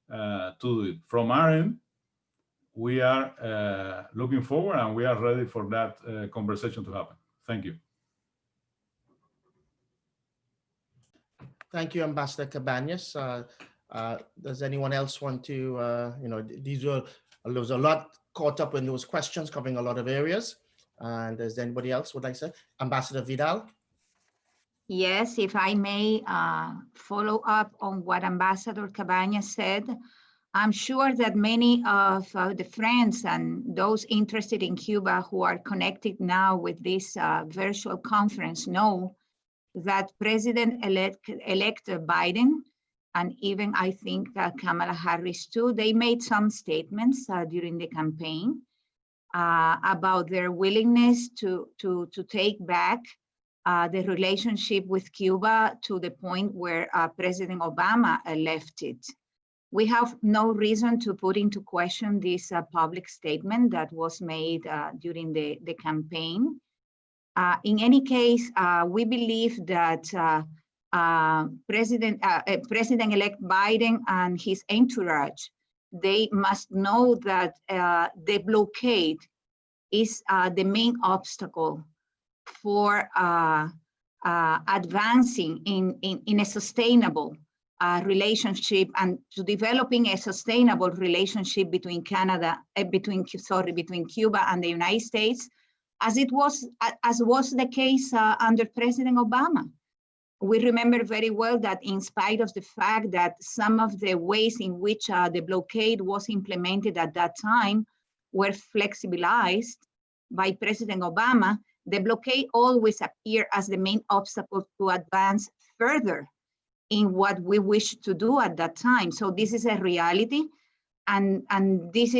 to do it. From our end, we are looking forward and we are ready for that conversation to happen. Thank you. Thank you, Ambassador Cabañas. Does anyone else want to, there was a lot caught up in those questions covering a lot of areas. And does anybody else would like to say? Ambassador Vidal? Yes, if I may follow up on what Ambassador Cabañas said. I'm sure that many of the friends and those interested in Cuba who are connected now with this virtual conference know that President-elect Biden, and even I think Kamala Harris too, they made some statements during the campaign about their willingness to take back the relationship with Cuba to the point where President Obama left it. We have no reason to put into question this public statement that was made during the campaign. In any case, we believe that President-elect Biden and his entourage, they must know that the blockade is the main obstacle for advancing in a sustainable relationship and to developing a sustainable relationship between between Cuba and the United States, as was the case under President Obama. We remember very well that in spite of the fact that some of the ways in which the blockade was implemented at that time were flexibilized by President Obama, the blockade always appeared as the main obstacle to advance further in what we wish to do at that time. So this is a reality, and this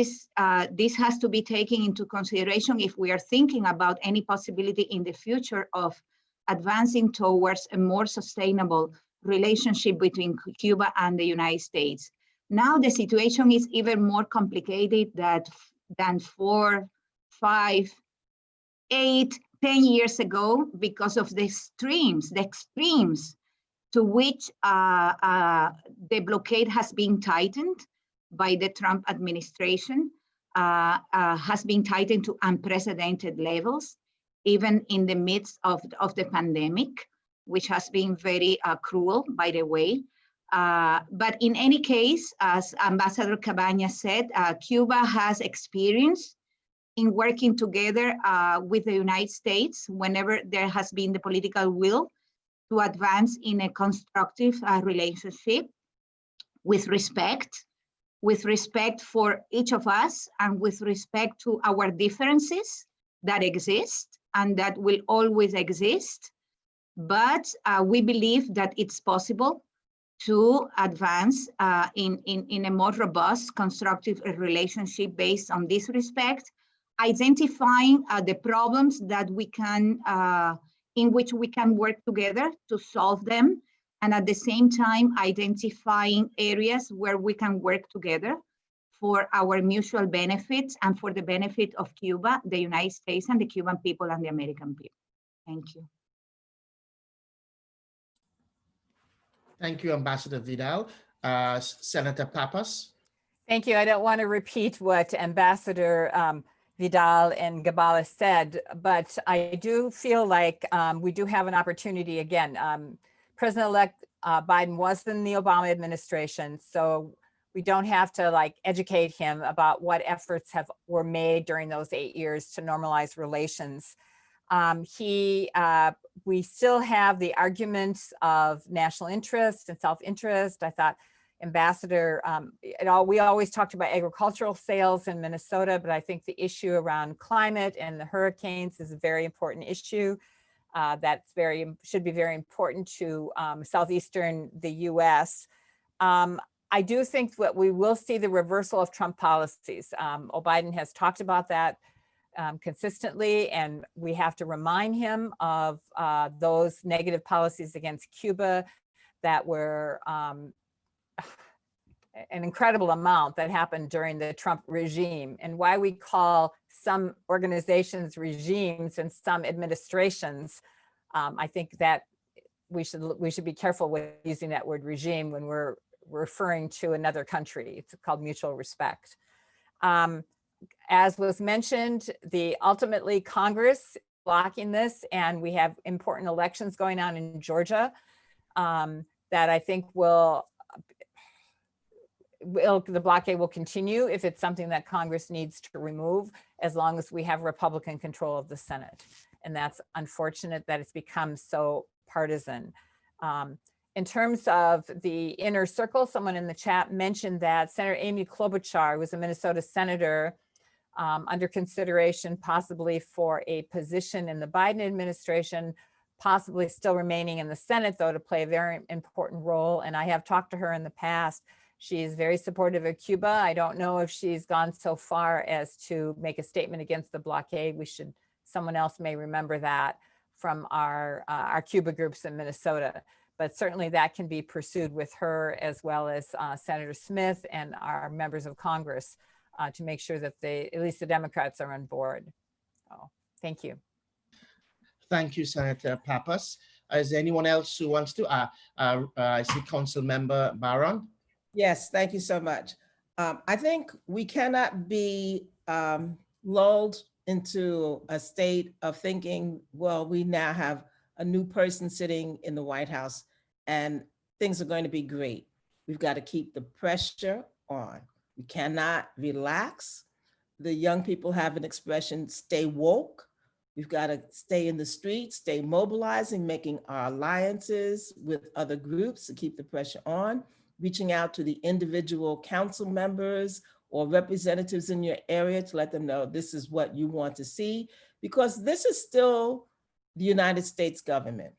has to be taken into consideration if we are thinking about any possibility in the future of advancing towards a more sustainable relationship between Cuba and the United States. Now the situation is even more complicated than 4, 5, 8, 10 years ago because of the extremes to which the blockade has been tightened by the Trump administration, has been tightened to unprecedented levels, even in the midst of the pandemic, which has been very cruel, by the way. But in any case, as Ambassador Cabañas said, Cuba has experience in working together with the United States whenever there has been the political will to advance in a constructive relationship with respect with respect for each of us and with respect to our differences that exist and that will always exist. But we believe that it's possible to advance in a more robust, constructive relationship based on this respect, identifying the problems that we can, in which we can work together to solve them, and at the same time identifying areas where we can work together for our mutual benefits and for the benefit of Cuba, the United States, and the Cuban people and the American people. Thank you. Thank you, Ambassador Vidal. Senator Pappas. Thank you. I don't want to repeat what Ambassador Vidal and Gabala said, but I do feel like we do have an opportunity again. President-elect Biden was in the Obama administration, so we don't have to like educate him about what efforts were made during those 8 years to normalize relations. We still have the arguments of national interest and self-interest. I thought Ambassador, we always talked about agricultural sales in Minnesota, but I think the issue around climate and the hurricanes is a very important issue. Should be very important to southeastern the US. I do think that we will see the reversal of Trump policies. Biden has talked about that consistently, and we have to remind him of those negative policies against Cuba that were an incredible amount that happened during the Trump regime, and why we call some organizations regimes and some administrations. I think that we should be careful with using that word regime when we're referring to another country. It's called mutual respect. As was mentioned, ultimately Congress blocking this, and we have important elections going on in Georgia that I think the blockade will continue if it's something that Congress needs to remove, as long as we have Republican control of the Senate. And that's unfortunate that it's become so partisan. In terms of the inner circle, someone in the chat mentioned that Senator Amy Klobuchar was a Minnesota senator under consideration possibly for a position in the Biden administration, possibly still remaining in the Senate, though, to play a very important role. And I have talked to her in the past. She is very supportive of Cuba. I don't know if she's gone so far as to make a statement against the blockade. Someone else may remember that from our Cuba groups in Minnesota. But certainly that can be pursued with her, as well as Senator Smith and our members of Congress, to make sure that at least the Democrats are on board. So, thank you. Thank you, Senator Pappas. Is there anyone else who wants to? I see Council Member Barron. Yes, thank you so much. I think we cannot be lulled into a state of thinking, well, we now have a new person sitting in the White House and things are going to be great. We've got to keep the pressure on. We cannot relax. The young people have an expression, stay woke. We've got to stay in the streets, stay mobilizing, making our alliances with other groups to keep the pressure on, reaching out to the individual council members or representatives in your area to let them know this is what you want to see, because this is still the United States government.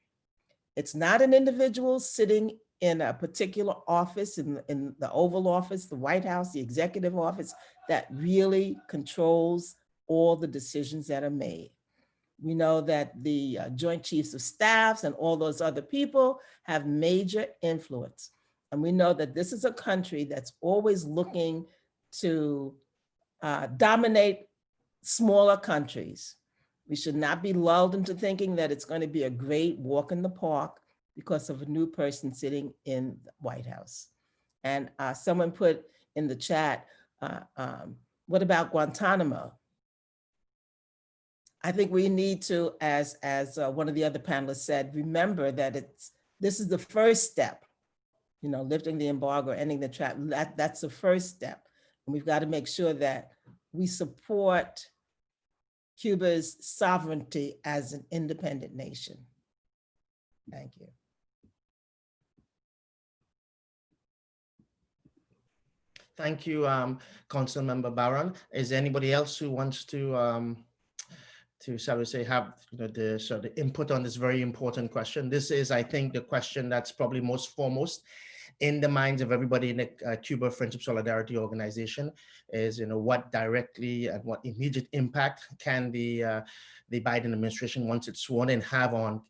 It's not an individual sitting in a particular office, in the Oval Office, the White House, the executive office, that really controls all the decisions that are made. We know that the Joint Chiefs of Staffs and all those other people have major influence. And we know that this is a country that's always looking to dominate smaller countries. We should not be lulled into thinking that it's going to be a great walk in the park because of a new person sitting in the White House. And someone put in the chat, what about Guantanamo? I think we need to, as one of the other panelists said, remember that this is the first step, lifting the embargo, ending the trap. That's the first step. And we've got to make sure that we support Cuba's sovereignty as an independent nation. Thank you. Thank you, Council Member Barron. Is there anybody else who wants to shall we say, have the input on this very important question? This is, I think, the question that's probably most foremost in the minds of everybody in the Cuba Friendship Solidarity Organization is, what directly and what immediate impact can the Biden administration, once it's sworn in, have on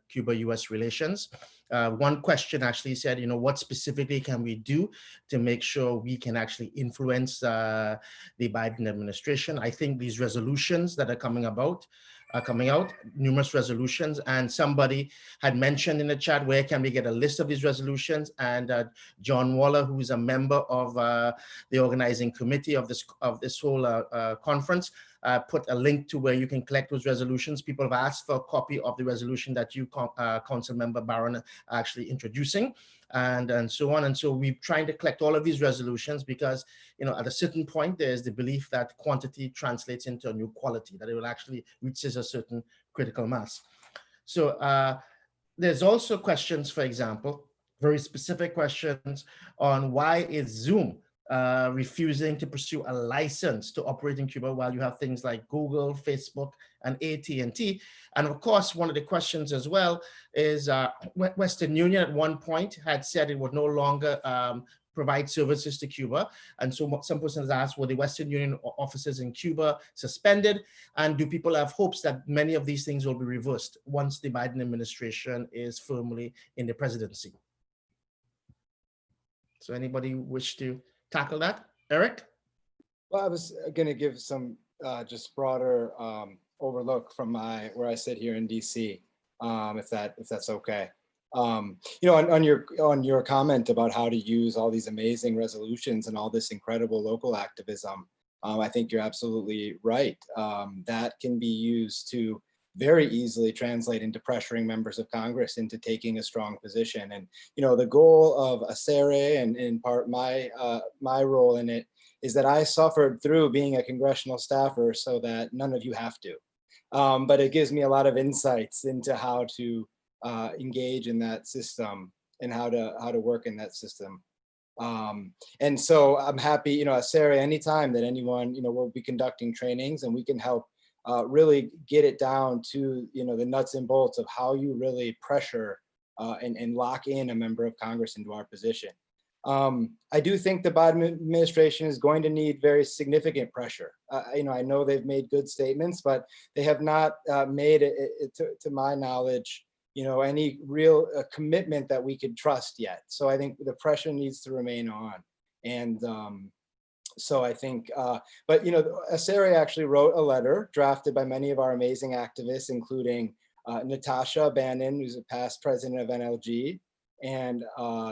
Cuba-US relations. One question actually said, what specifically can we do to make sure we can actually influence the Biden administration? I think these resolutions that are coming out, numerous resolutions, and somebody had mentioned in the chat, where can we get a list of these resolutions? And John Waller, who is a member of the organizing committee of this whole conference, put a link to where you can collect those resolutions. People have asked for a copy of the resolution that you, Council Member Barron, are actually introducing, and so on. And so we're trying to collect all of these resolutions because, at a certain point, there's the belief that quantity translates into a new quality, that it will actually reach a certain critical mass. So there's also questions, for example, very specific questions on why is Zoom refusing to pursue a license to operate in Cuba while you have things like Google, Facebook, and AT&T. And of course, one of the questions as well is Western Union at one point had said it would no longer provide services to Cuba. And so some persons asked, were the Western Union offices in Cuba suspended? And do people have hopes that many of these things will be reversed once the Biden administration is firmly in the presidency? So anybody wish to tackle that? Eric? Well, I was going to give some just broader overlook from where I sit here in DC, if that's okay. On your comment about how to use all these amazing resolutions and all this incredible local activism, I think you're absolutely right. That can be used to very easily translate into pressuring members of Congress into taking a strong position. And the goal of ACERE, and in part my role in it, is that I suffered through being a congressional staffer so that none of you have to. But it gives me a lot of insights into how to engage in that system and how to work in that system. And so I'm happy, ACERE, anytime that anyone, we'll be conducting trainings and we can help really get it down to, the nuts and bolts of how you really pressure and lock in a member of Congress into our position. I do think the Biden administration is going to need very significant pressure. I know they've made good statements, but they have not made it, to my knowledge, any real commitment that we could trust yet. So I think the pressure needs to remain on. And so I think, but ACERE actually wrote a letter drafted by many of our amazing activists, including Natasha Bannon, who's a past president of NLG, and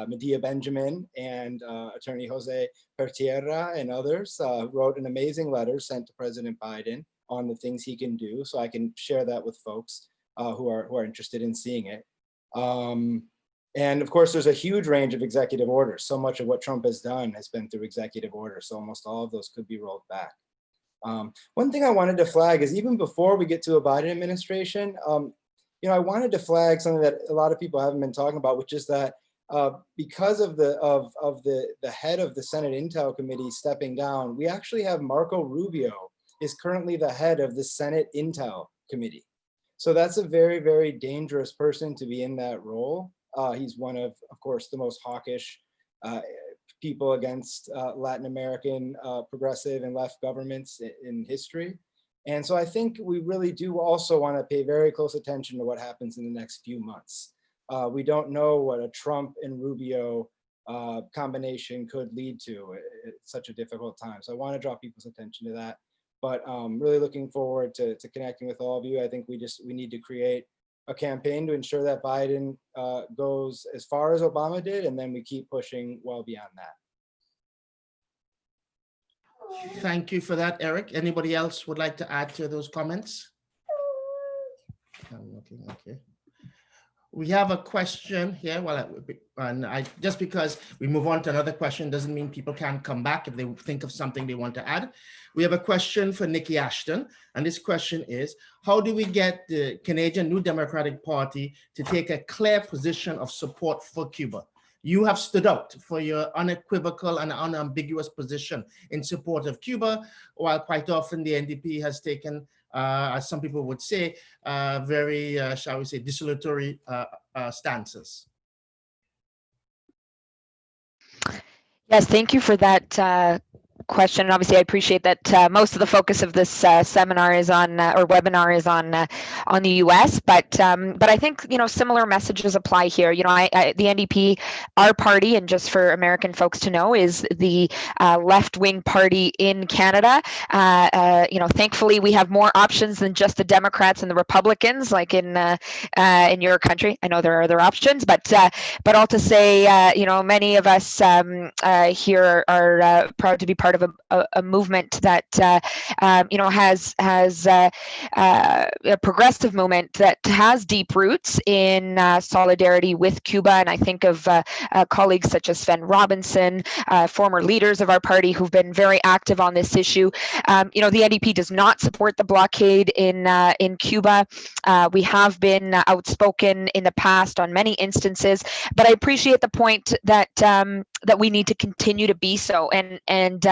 Medea Benjamin, and attorney Jose Pertierra and others wrote an amazing letter sent to President Biden on the things he can do. So I can share that with folks who are interested in seeing it. And of course, there's a huge range of executive orders. So much of what Trump has done has been through executive orders. So almost all of those could be rolled back. One thing I wanted to flag is, even before we get to a Biden administration, I wanted to flag something that a lot of people haven't been talking about, which is that because of the head of the Senate Intel Committee stepping down, we actually have Marco Rubio is currently the head of the Senate Intel Committee. So that's a very, very dangerous person to be in that role. He's one of course, the most hawkish people against Latin American progressive and left governments in history. And so I think we really do also want to pay very close attention to what happens in the next few months. We don't know what a Trump and Rubio combination could lead to at such a difficult time. So I want to draw people's attention to that. But really looking forward to connecting with all of you. I think we need to create a campaign to ensure that Biden goes as far as Obama did, and then we keep pushing well beyond that. Thank you for that, Eric. Anybody else would like to add to those comments? I'm looking, okay. We have a question here. Just because we move on to another question doesn't mean people can't come back if they think of something they want to add. We have a question for Nikki Ashton, and this question is, how do we get the Canadian New Democratic Party to take a clear position of support for Cuba? you have stood out for your unequivocal and unambiguous position in support of Cuba, while quite often the NDP has taken, as some people would say, very, shall we say, desultory stances. Yes, thank you for that question. Obviously, I appreciate that most of the focus of this seminar is on or webinar is on the U.S. But I think similar messages apply here. The NDP, our party, and just for American folks to know, is the left-wing party in Canada. Thankfully, we have more options than just the Democrats and the Republicans, like in your country. I know there are other options, but all to say, many of us here are proud to be part of a movement that has a progressive movement that has deep roots in solidarity with Cuba. And I think of colleagues such as Sven Robinson, former leaders of our party who've been very active on this issue. The NDP does not support the blockade in Cuba. We have been outspoken in the past on many instances, but I appreciate the point that we need to continue to be so, and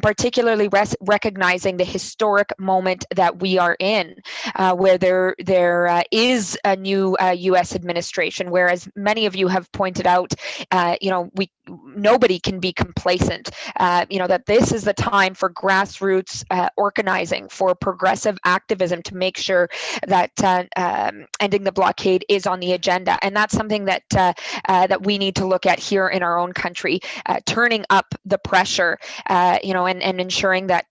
particularly recognizing the historic moment that we are in, where there is a new U.S. administration. Whereas many of you have pointed out, nobody can be complacent. That this is the time for grassroots organizing, for progressive activism to make sure that ending the blockade is on the agenda, and that's something that we need to look at here in our own country, turning up the pressure, and ensuring that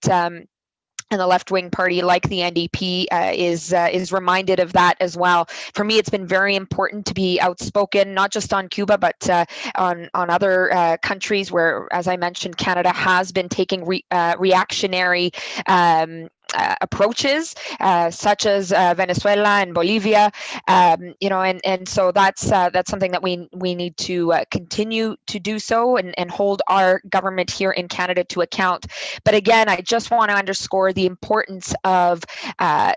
and the left-wing party like the NDP is reminded of that as well. For me, it's been very important to be outspoken, not just on Cuba, but on other countries where, as I mentioned, Canada has been taking reactionary approaches, such as Venezuela and Bolivia, and so that's something that we need to continue to do so, and hold our government here in Canada to account. But again, I just want to underscore the importance of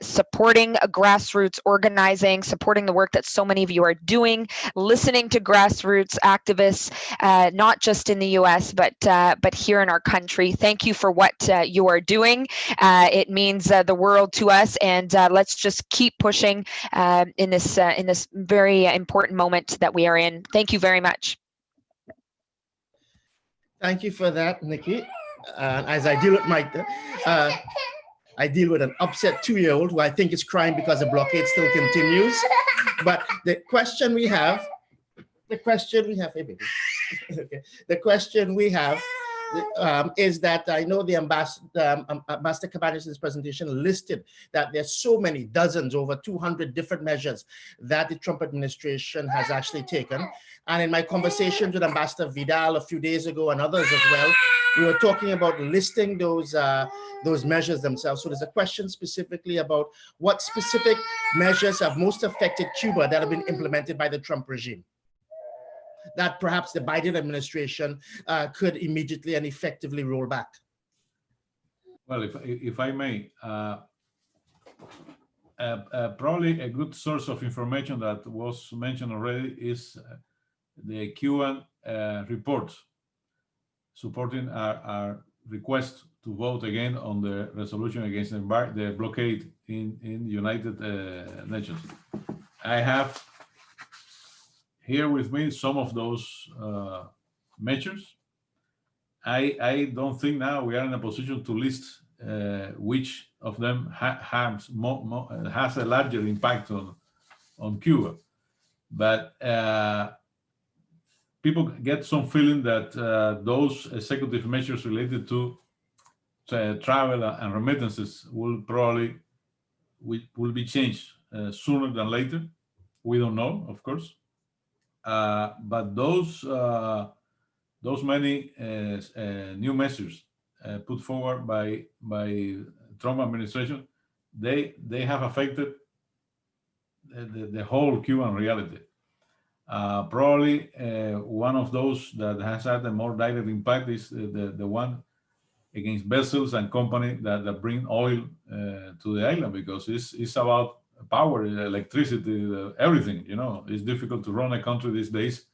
supporting grassroots organizing, supporting the work that so many of you are doing, listening to grassroots activists, not just in the U.S. but here in our country. Thank you for what you are doing. It means the world to us, and let's just keep pushing in this very important moment that we are in. Thank you very much. Thank you for that, Nikki. As I deal with I deal with an upset 2-year-old who I think is crying because the blockade still continues. But the question we have, hey baby. Okay. The question we have is that I know the Ambassador Cabanas' presentation listed that there's so many, dozens, over 200 different measures that the Trump administration has actually taken. And in my conversations with Ambassador Vidal a few days ago and others as well, we were talking about listing those measures themselves. So there's a question specifically about what specific measures have most affected Cuba that have been implemented by the Trump regime, that perhaps the Biden administration could immediately and effectively roll back. Well, if I may, probably a good source of information that was mentioned already is the Cuban report supporting our request to vote again on the resolution against the blockade in United Nations. I have here with me some of those measures. I don't think now we are in a position to list which of them has a larger impact on Cuba, but people get some feeling that those executive measures related to travel and remittances will be changed sooner than later. We don't know, of course. But those many new measures put forward by Trump administration, they have affected the whole Cuban reality. Probably one of those that has had a more direct impact is the one against vessels and companies that bring oil to the island, because it's about power, electricity, everything. It's difficult to run a country these days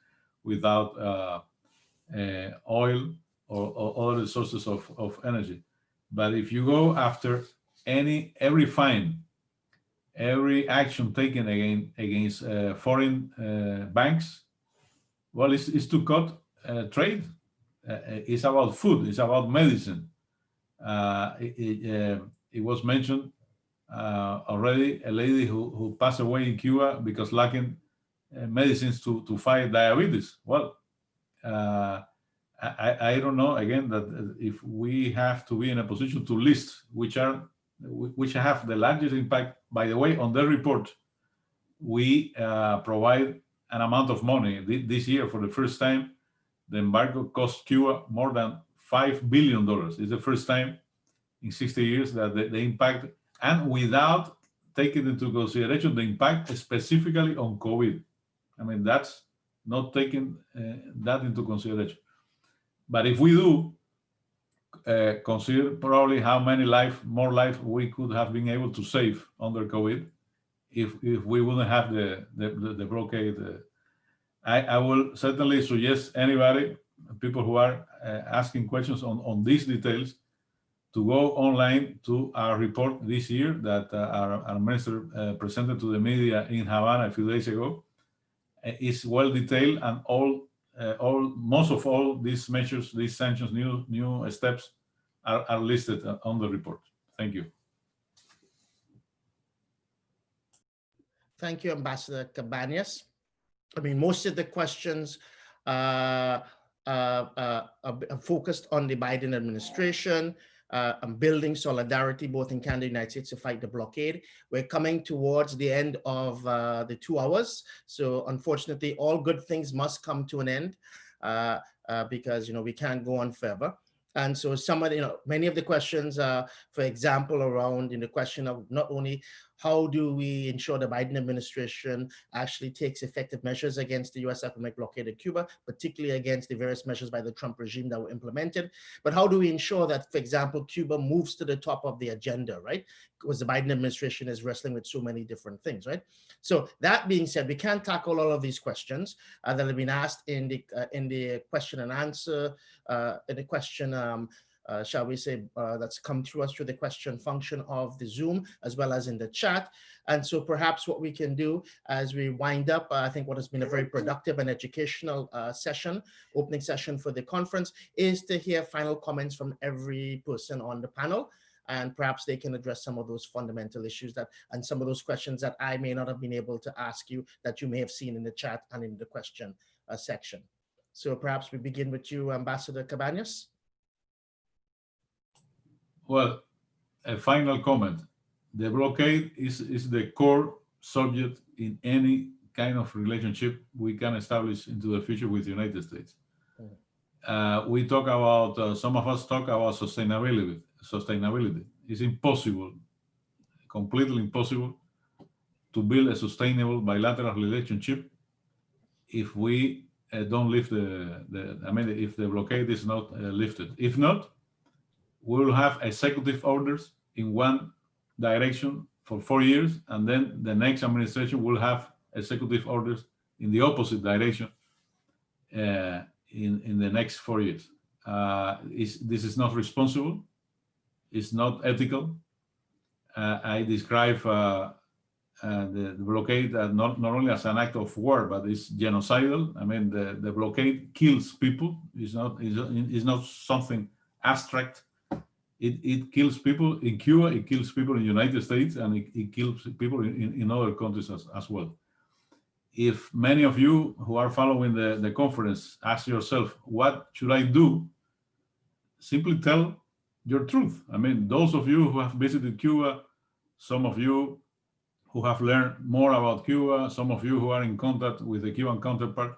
without oil or other sources of energy. But if you go after every fine, every action taken against foreign banks, well, it's to cut trade. It's about food. It's about medicine. It was mentioned already, a lady who passed away in Cuba because lacking medicines to fight diabetes. Well, I don't know, again, that if we have to be in a position to list which have the largest impact. By the way, on the report, we provide an amount of money. This year, for the first time, the embargo cost Cuba more than $5 billion. It's the first time in 60 years that the impact, and without taking into consideration the impact specifically on COVID. I mean, that's not taking that into consideration. But if we do consider probably how many more life we could have been able to save under COVID if we wouldn't have the blockade. I will certainly suggest anybody, people who are asking questions on these details, to go online to our report this year that our minister presented to the media in Havana a few days ago. It's well detailed, and most of all these measures, these sanctions, new steps are listed on the report. Thank you. Thank you, Ambassador Cabañas. I mean, most of the questions are focused on the Biden administration, and building solidarity both in Canada and the United States to fight the blockade. We're coming towards the end of the 2 hours. So unfortunately, all good things must come to an end because, we can't go on forever. And so some of the, many of the questions, for example, around in the question of not only how do we ensure the Biden administration actually takes effective measures against the U.S. economic blockade of Cuba, particularly against the various measures by the Trump regime that were implemented, but how do we ensure that, for example, Cuba moves to the top of the agenda, right? Because the Biden administration is wrestling with so many different things, right? So that being said, we can't tackle all of these questions that have been asked in the question and answer, in the question, shall we say, that's come through us through the question function of the Zoom, as well as in the chat. And so perhaps what we can do as we wind up, I think what has been a very productive and educational opening session for the conference, is to hear final comments from every person on the panel. And perhaps they can address some of those fundamental issues and some of those questions that I may not have been able to ask you that you may have seen in the chat and in the question section. So perhaps we begin with you, Ambassador Cabañas. Well, a final comment. The blockade is the core subject in any kind of relationship we can establish into the future with the United States. We talk about, some of us talk about sustainability. It's impossible, completely impossible, to build a sustainable bilateral relationship if we don't lift if the blockade is not lifted. If not, we will have executive orders in one direction for 4 years, and then the next administration will have executive orders in the opposite direction in the next 4 years. This is not responsible. It's not ethical. I describe the blockade not only as an act of war, but it's genocidal. I mean, the blockade kills people. It's not something abstract. It kills people in Cuba, it kills people in the United States, and it kills people in other countries as well. If many of you who are following the conference ask yourself, what should I do? Simply tell your truth. I mean, those of you who have visited Cuba, some of you who have learned more about Cuba, some of you who are in contact with the Cuban counterpart,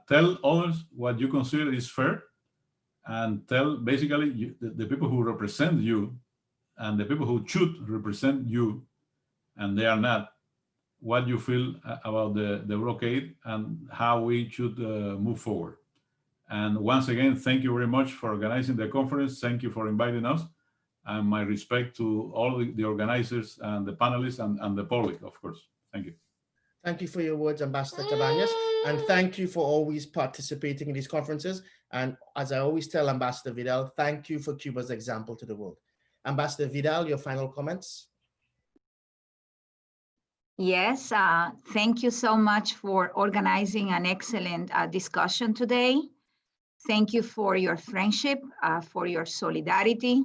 tell others what you consider is fair, and tell basically the people who represent you and the people who should represent you, and they are not, what you feel about the blockade and how we should move forward. And once again, thank you very much for organizing the conference. Thank you for inviting us. And my respect to all the organizers and the panelists and the public, of course. Thank you. Thank you for your words, Ambassador Cabañas, and thank you for always participating in these conferences. And as I always tell Ambassador Vidal, thank you for Cuba's example to the world. Ambassador Vidal, your final comments? Yes, thank you so much for organizing an excellent discussion today. Thank you for your friendship, for your solidarity,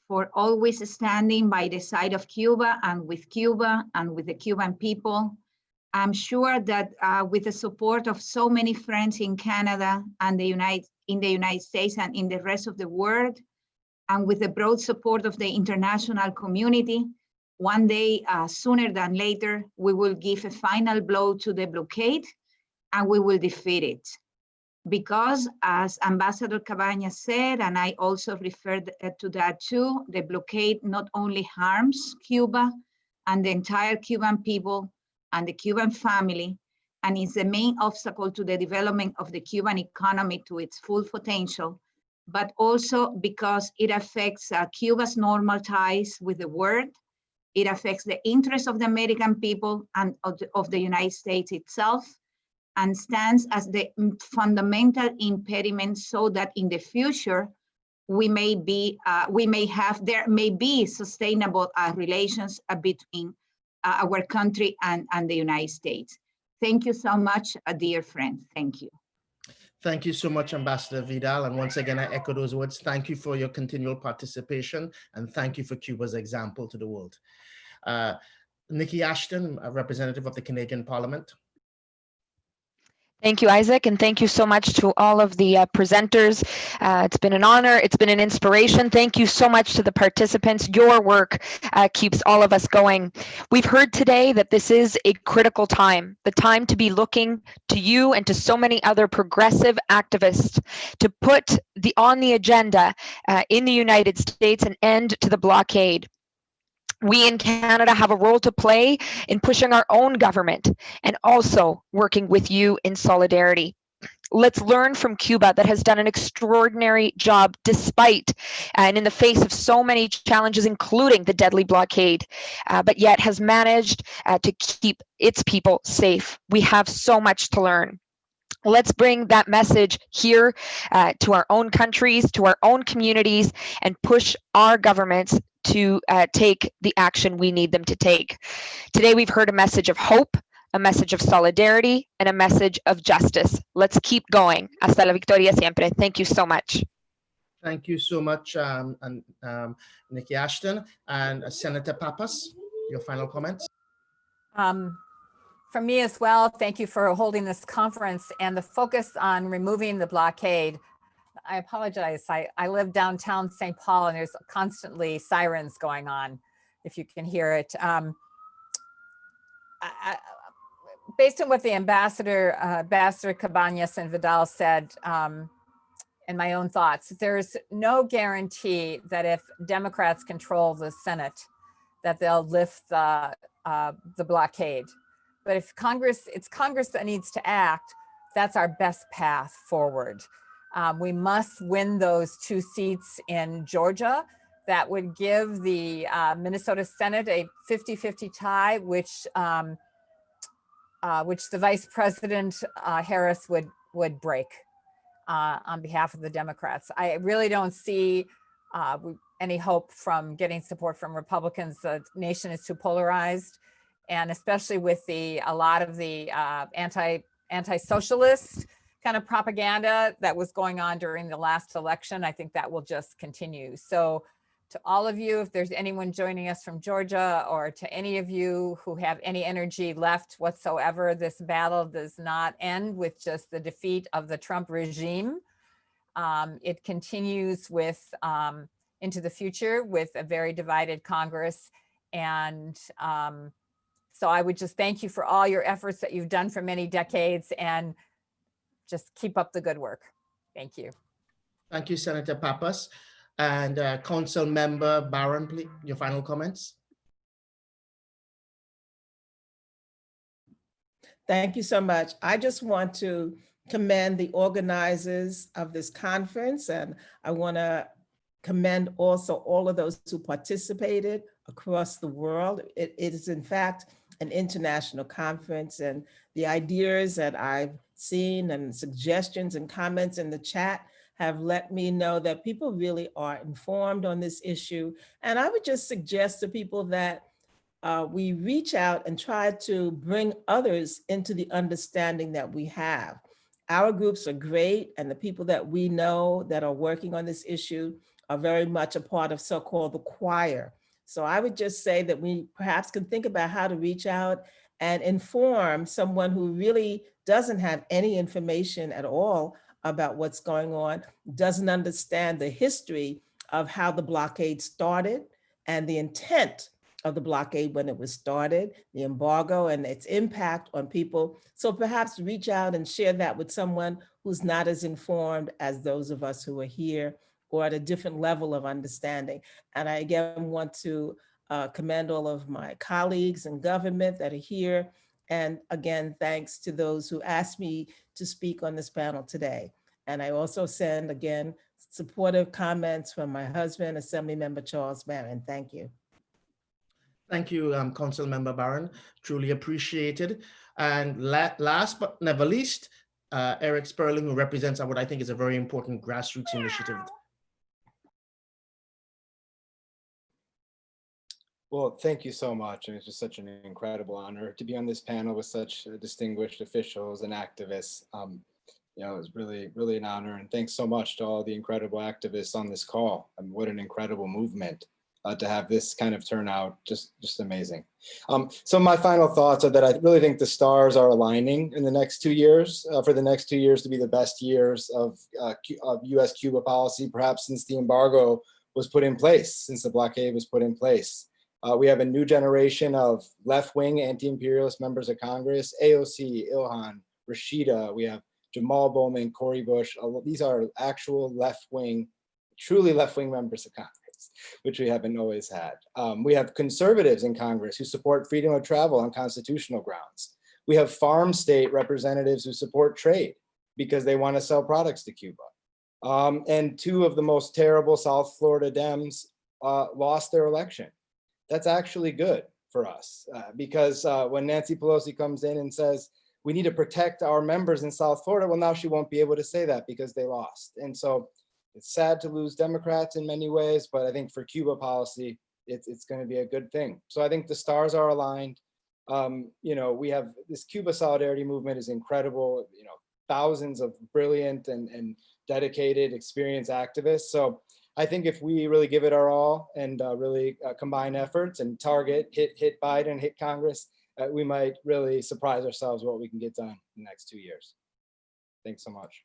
for always standing by the side of Cuba and with the Cuban people. I'm sure that with the support of so many friends in Canada and in the United States and in the rest of the world, and with the broad support of the international community, one day, sooner than later, we will give a final blow to the blockade and we will defeat it. Because as Ambassador Cabañas said, and I also referred to that too, the blockade not only harms Cuba and the entire Cuban people and the Cuban family, and is the main obstacle to the development of the Cuban economy to its full potential, but also because it affects Cuba's normal ties with the world. It affects the interests of the American people and of the United States itself, and stands as the fundamental impediment so that in the future, there may be sustainable relations between our country and the United States. Thank you so much, dear friend. Thank you. Thank you so much, Ambassador Vidal. And once again, I echo those words. Thank you for your continual participation, and thank you for Cuba's example to the world. Nikki Ashton, a representative of the Canadian Parliament. Thank you, Isaac, and thank you so much to all of the presenters. It's been an honor. It's been an inspiration. Thank you so much to the participants. Your work keeps all of us going. We've heard today that this is a critical time, the time to be looking to you and to so many other progressive activists to put on the agenda in the United States an end to the blockade. We in Canada have a role to play in pushing our own government and also working with you in solidarity. Let's learn from Cuba that has done an extraordinary job despite and in the face of so many challenges, including the deadly blockade, but yet has managed to keep its people safe. We have so much to learn. Let's bring that message here to our own countries, to our own communities, and push our governments to take the action we need them to take. Today, we've heard a message of hope, a message of solidarity, and a message of justice. Let's keep going. Hasta la victoria siempre. Thank you so much. Thank you so much, Nikki Ashton. And Senator Pappas, your final comments? From me as well, thank you for holding this conference and the focus on removing the blockade. I apologize. I live downtown St. Paul and there's constantly sirens going on, if you can hear it. Based on what the Ambassador Cabañas and Vidal said, and my own thoughts, there's no guarantee that if Democrats control the Senate, that they'll lift the blockade. But if it's Congress that needs to act, that's our best path forward. We must win those 2 seats in Georgia. That would give the Minnesota Senate a 50-50 tie, which the Vice President Harris would break on behalf of the Democrats. I really don't see any hope from getting support from Republicans. The nation is too polarized, and especially with a lot of the anti-socialist kind of propaganda that was going on during the last election, I think that will just continue. So to all of you, if there's anyone joining us from Georgia, or to any of you who have any energy left whatsoever, this battle does not end with just the defeat of the Trump regime. It continues with into the future with a very divided Congress. And so I would just thank you for all your efforts that you've done for many decades, and just keep up the good work. Thank you. Thank you, Senator Pappas. And Council Member Barron, please, your final comments. Thank you so much. I just want to commend the organizers of this conference, and I want to commend also all of those who participated across the world. It is in fact an international conference, and the ideas that I've seen and suggestions and comments in the chat have let me know that people really are informed on this issue. And I would just suggest to people that we reach out and try to bring others into the understanding that we have. Our groups are great, and the people that we know that are working on this issue are very much a part of so-called the choir. So I would just say that we perhaps can think about how to reach out and inform someone who really doesn't have any information at all about what's going on, doesn't understand the history of how the blockade started and the intent of the blockade when it was started, the embargo and its impact on people. So perhaps reach out and share that with someone who's not as informed as those of us who are here or at a different level of understanding. And I again want to commend all of my colleagues in government that are here. And again, thanks to those who asked me to speak on this panel today. And I also send, again, supportive comments from my husband, Assemblymember Charles Barron. Thank you. Thank you, Council Member Barron. Truly appreciated. And last but never least, Eric Sperlin, who represents what I think is a very important grassroots initiative. Well, thank you so much. And it's just such an incredible honor to be on this panel with such distinguished officials and activists. You know, it's really, really an honor. And thanks so much to all the incredible activists on this call. I mean, what an incredible movement to have this kind of turnout, just amazing. So my final thoughts are that I really think the stars are aligning in the next 2 years, for the next 2 years to be the best years of US-Cuba policy, perhaps since the embargo was put in place, since the blockade was put in place. We have a new generation of left-wing anti-imperialist members of Congress, AOC, Ilhan, Rashida, we have Jamal Bowman, Cori Bush. These are actual left-wing, truly left-wing members of Congress, which we haven't always had. We have conservatives in Congress who support freedom of travel on constitutional grounds. We have farm state representatives who support trade because they want to sell products to Cuba. And two of the most terrible South Florida Dems lost their election. That's actually good for us because when Nancy Pelosi comes in and says, we need to protect our members in South Florida, well, now she won't be able to say that because they lost. And so it's sad to lose Democrats in many ways, but I think for Cuba policy, it's going to be a good thing. So I think the stars are aligned. You know, we have this Cuba solidarity movement is incredible, you know, thousands of brilliant and dedicated, experienced activists. So I think if we really give it our all and really combine efforts and hit Biden, hit Congress, we might really surprise ourselves what we can get done in the next 2 years. Thanks so much.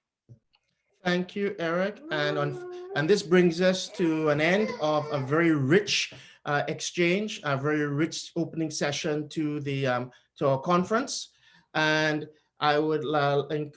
Thank you, Eric. And this brings us to an end of a very rich exchange, a very rich opening session to our conference. And I would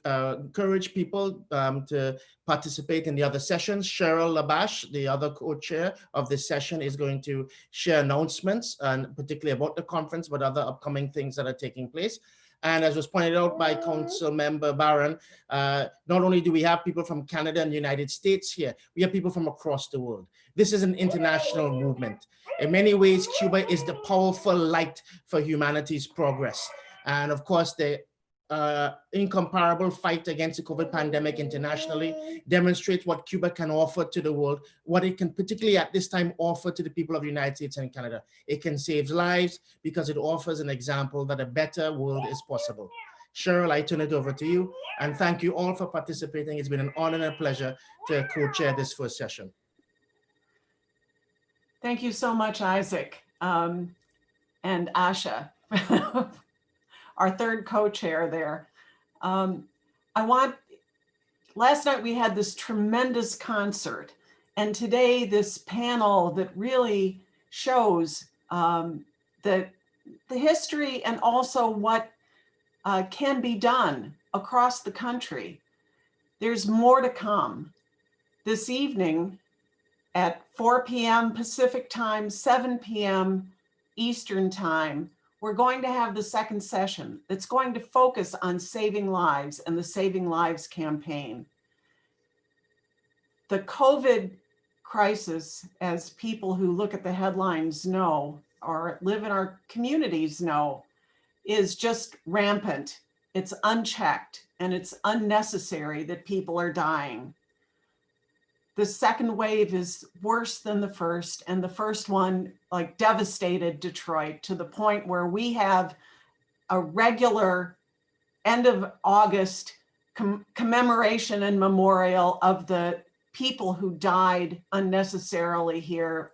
encourage people to participate in the other sessions. Cheryl Labosch, the other co-chair of this session, is going to share announcements, and particularly about the conference, but other upcoming things that are taking place. And as was pointed out by Council Member Barron, not only do we have people from Canada and the United States here, we have people from across the world. This is an international movement. In many ways, Cuba is the powerful light for humanity's progress. And of course, the incomparable fight against the COVID pandemic internationally demonstrates what Cuba can offer to the world, what it can particularly at this time offer to the people of the United States and Canada. It can save lives because it offers an example that a better world is possible. Cheryl, I turn it over to you, and thank you all for participating. It's been an honor and a pleasure to co-chair this first session. Thank you so much, Isaac, and Asha. Our third co-chair there. Last night we had this tremendous concert, and today this panel that really shows the history and also what can be done across the country. There's more to come. This evening at 4 p.m. Pacific time, 7 p.m. Eastern time, we're going to have the second session that's going to focus on saving lives and the Saving Lives campaign. The COVID crisis, as people who look at the headlines know, or live in our communities know, is just rampant. It's unchecked and it's unnecessary that people are dying. The second wave is worse than the first, and the first one like devastated Detroit to the point where we have a regular end of August commemoration and memorial of the people who died unnecessarily here,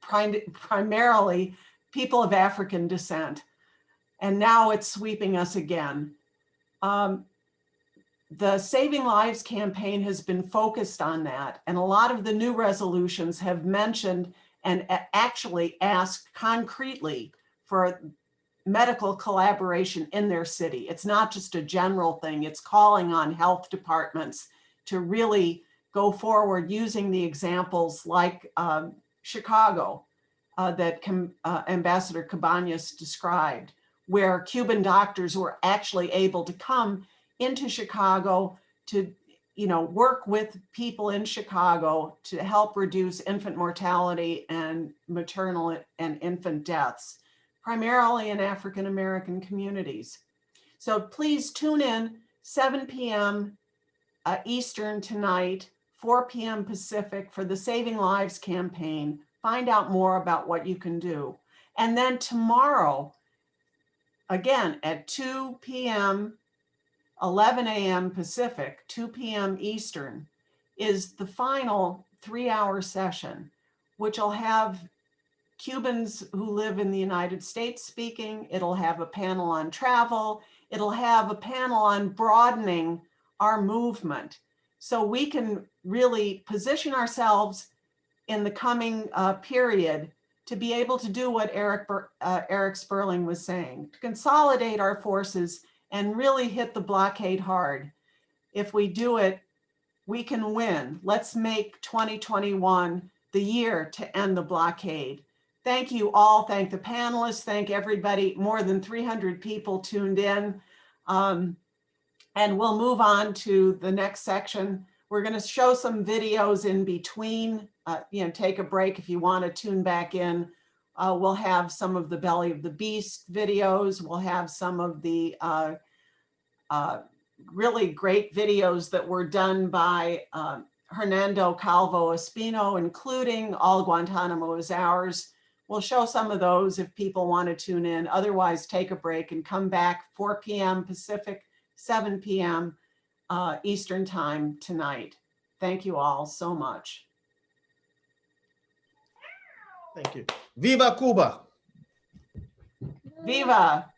primarily people of African descent. And now it's sweeping us again. The Saving Lives campaign has been focused on that. And a lot of the new resolutions have mentioned and actually asked concretely for medical collaboration in their city. It's not just a general thing. It's calling on health departments to really go forward using the examples like Chicago that Ambassador Cabañas described, where Cuban doctors were actually able to come into Chicago to, work with people in Chicago to help reduce infant mortality and maternal and infant deaths, primarily in African-American communities. So please tune in 7 p.m. Eastern tonight, 4 p.m. Pacific for the Saving Lives campaign. Find out more about what you can do. And then tomorrow, again, at 2 p.m., 11 a.m. Pacific, 2 p.m. Eastern, is the final 3-hour session, which will have Cubans who live in the United States speaking. It'll have a panel on travel. It'll have a panel on broadening our movement so we can really position ourselves in the coming period to be able to do what Eric Sperlin was saying, to consolidate our forces and really hit the blockade hard. If we do it, we can win. Let's make 2021 the year to end the blockade. Thank you all. Thank the panelists. Thank everybody. More than 300 people tuned in. And we'll move on to the next section. We're going to show some videos in between. Take a break if you want to tune back in. We'll have some of the Belly of the Beast videos. We'll have some of the really great videos that were done by Hernando Calvo Espino, including All Guantanamo is Ours. We'll show some of those if people want to tune in. Otherwise, take a break and come back 4 p.m. Pacific, 7 p.m. Eastern time tonight. Thank you all so much. Thank you. Viva Cuba! Viva!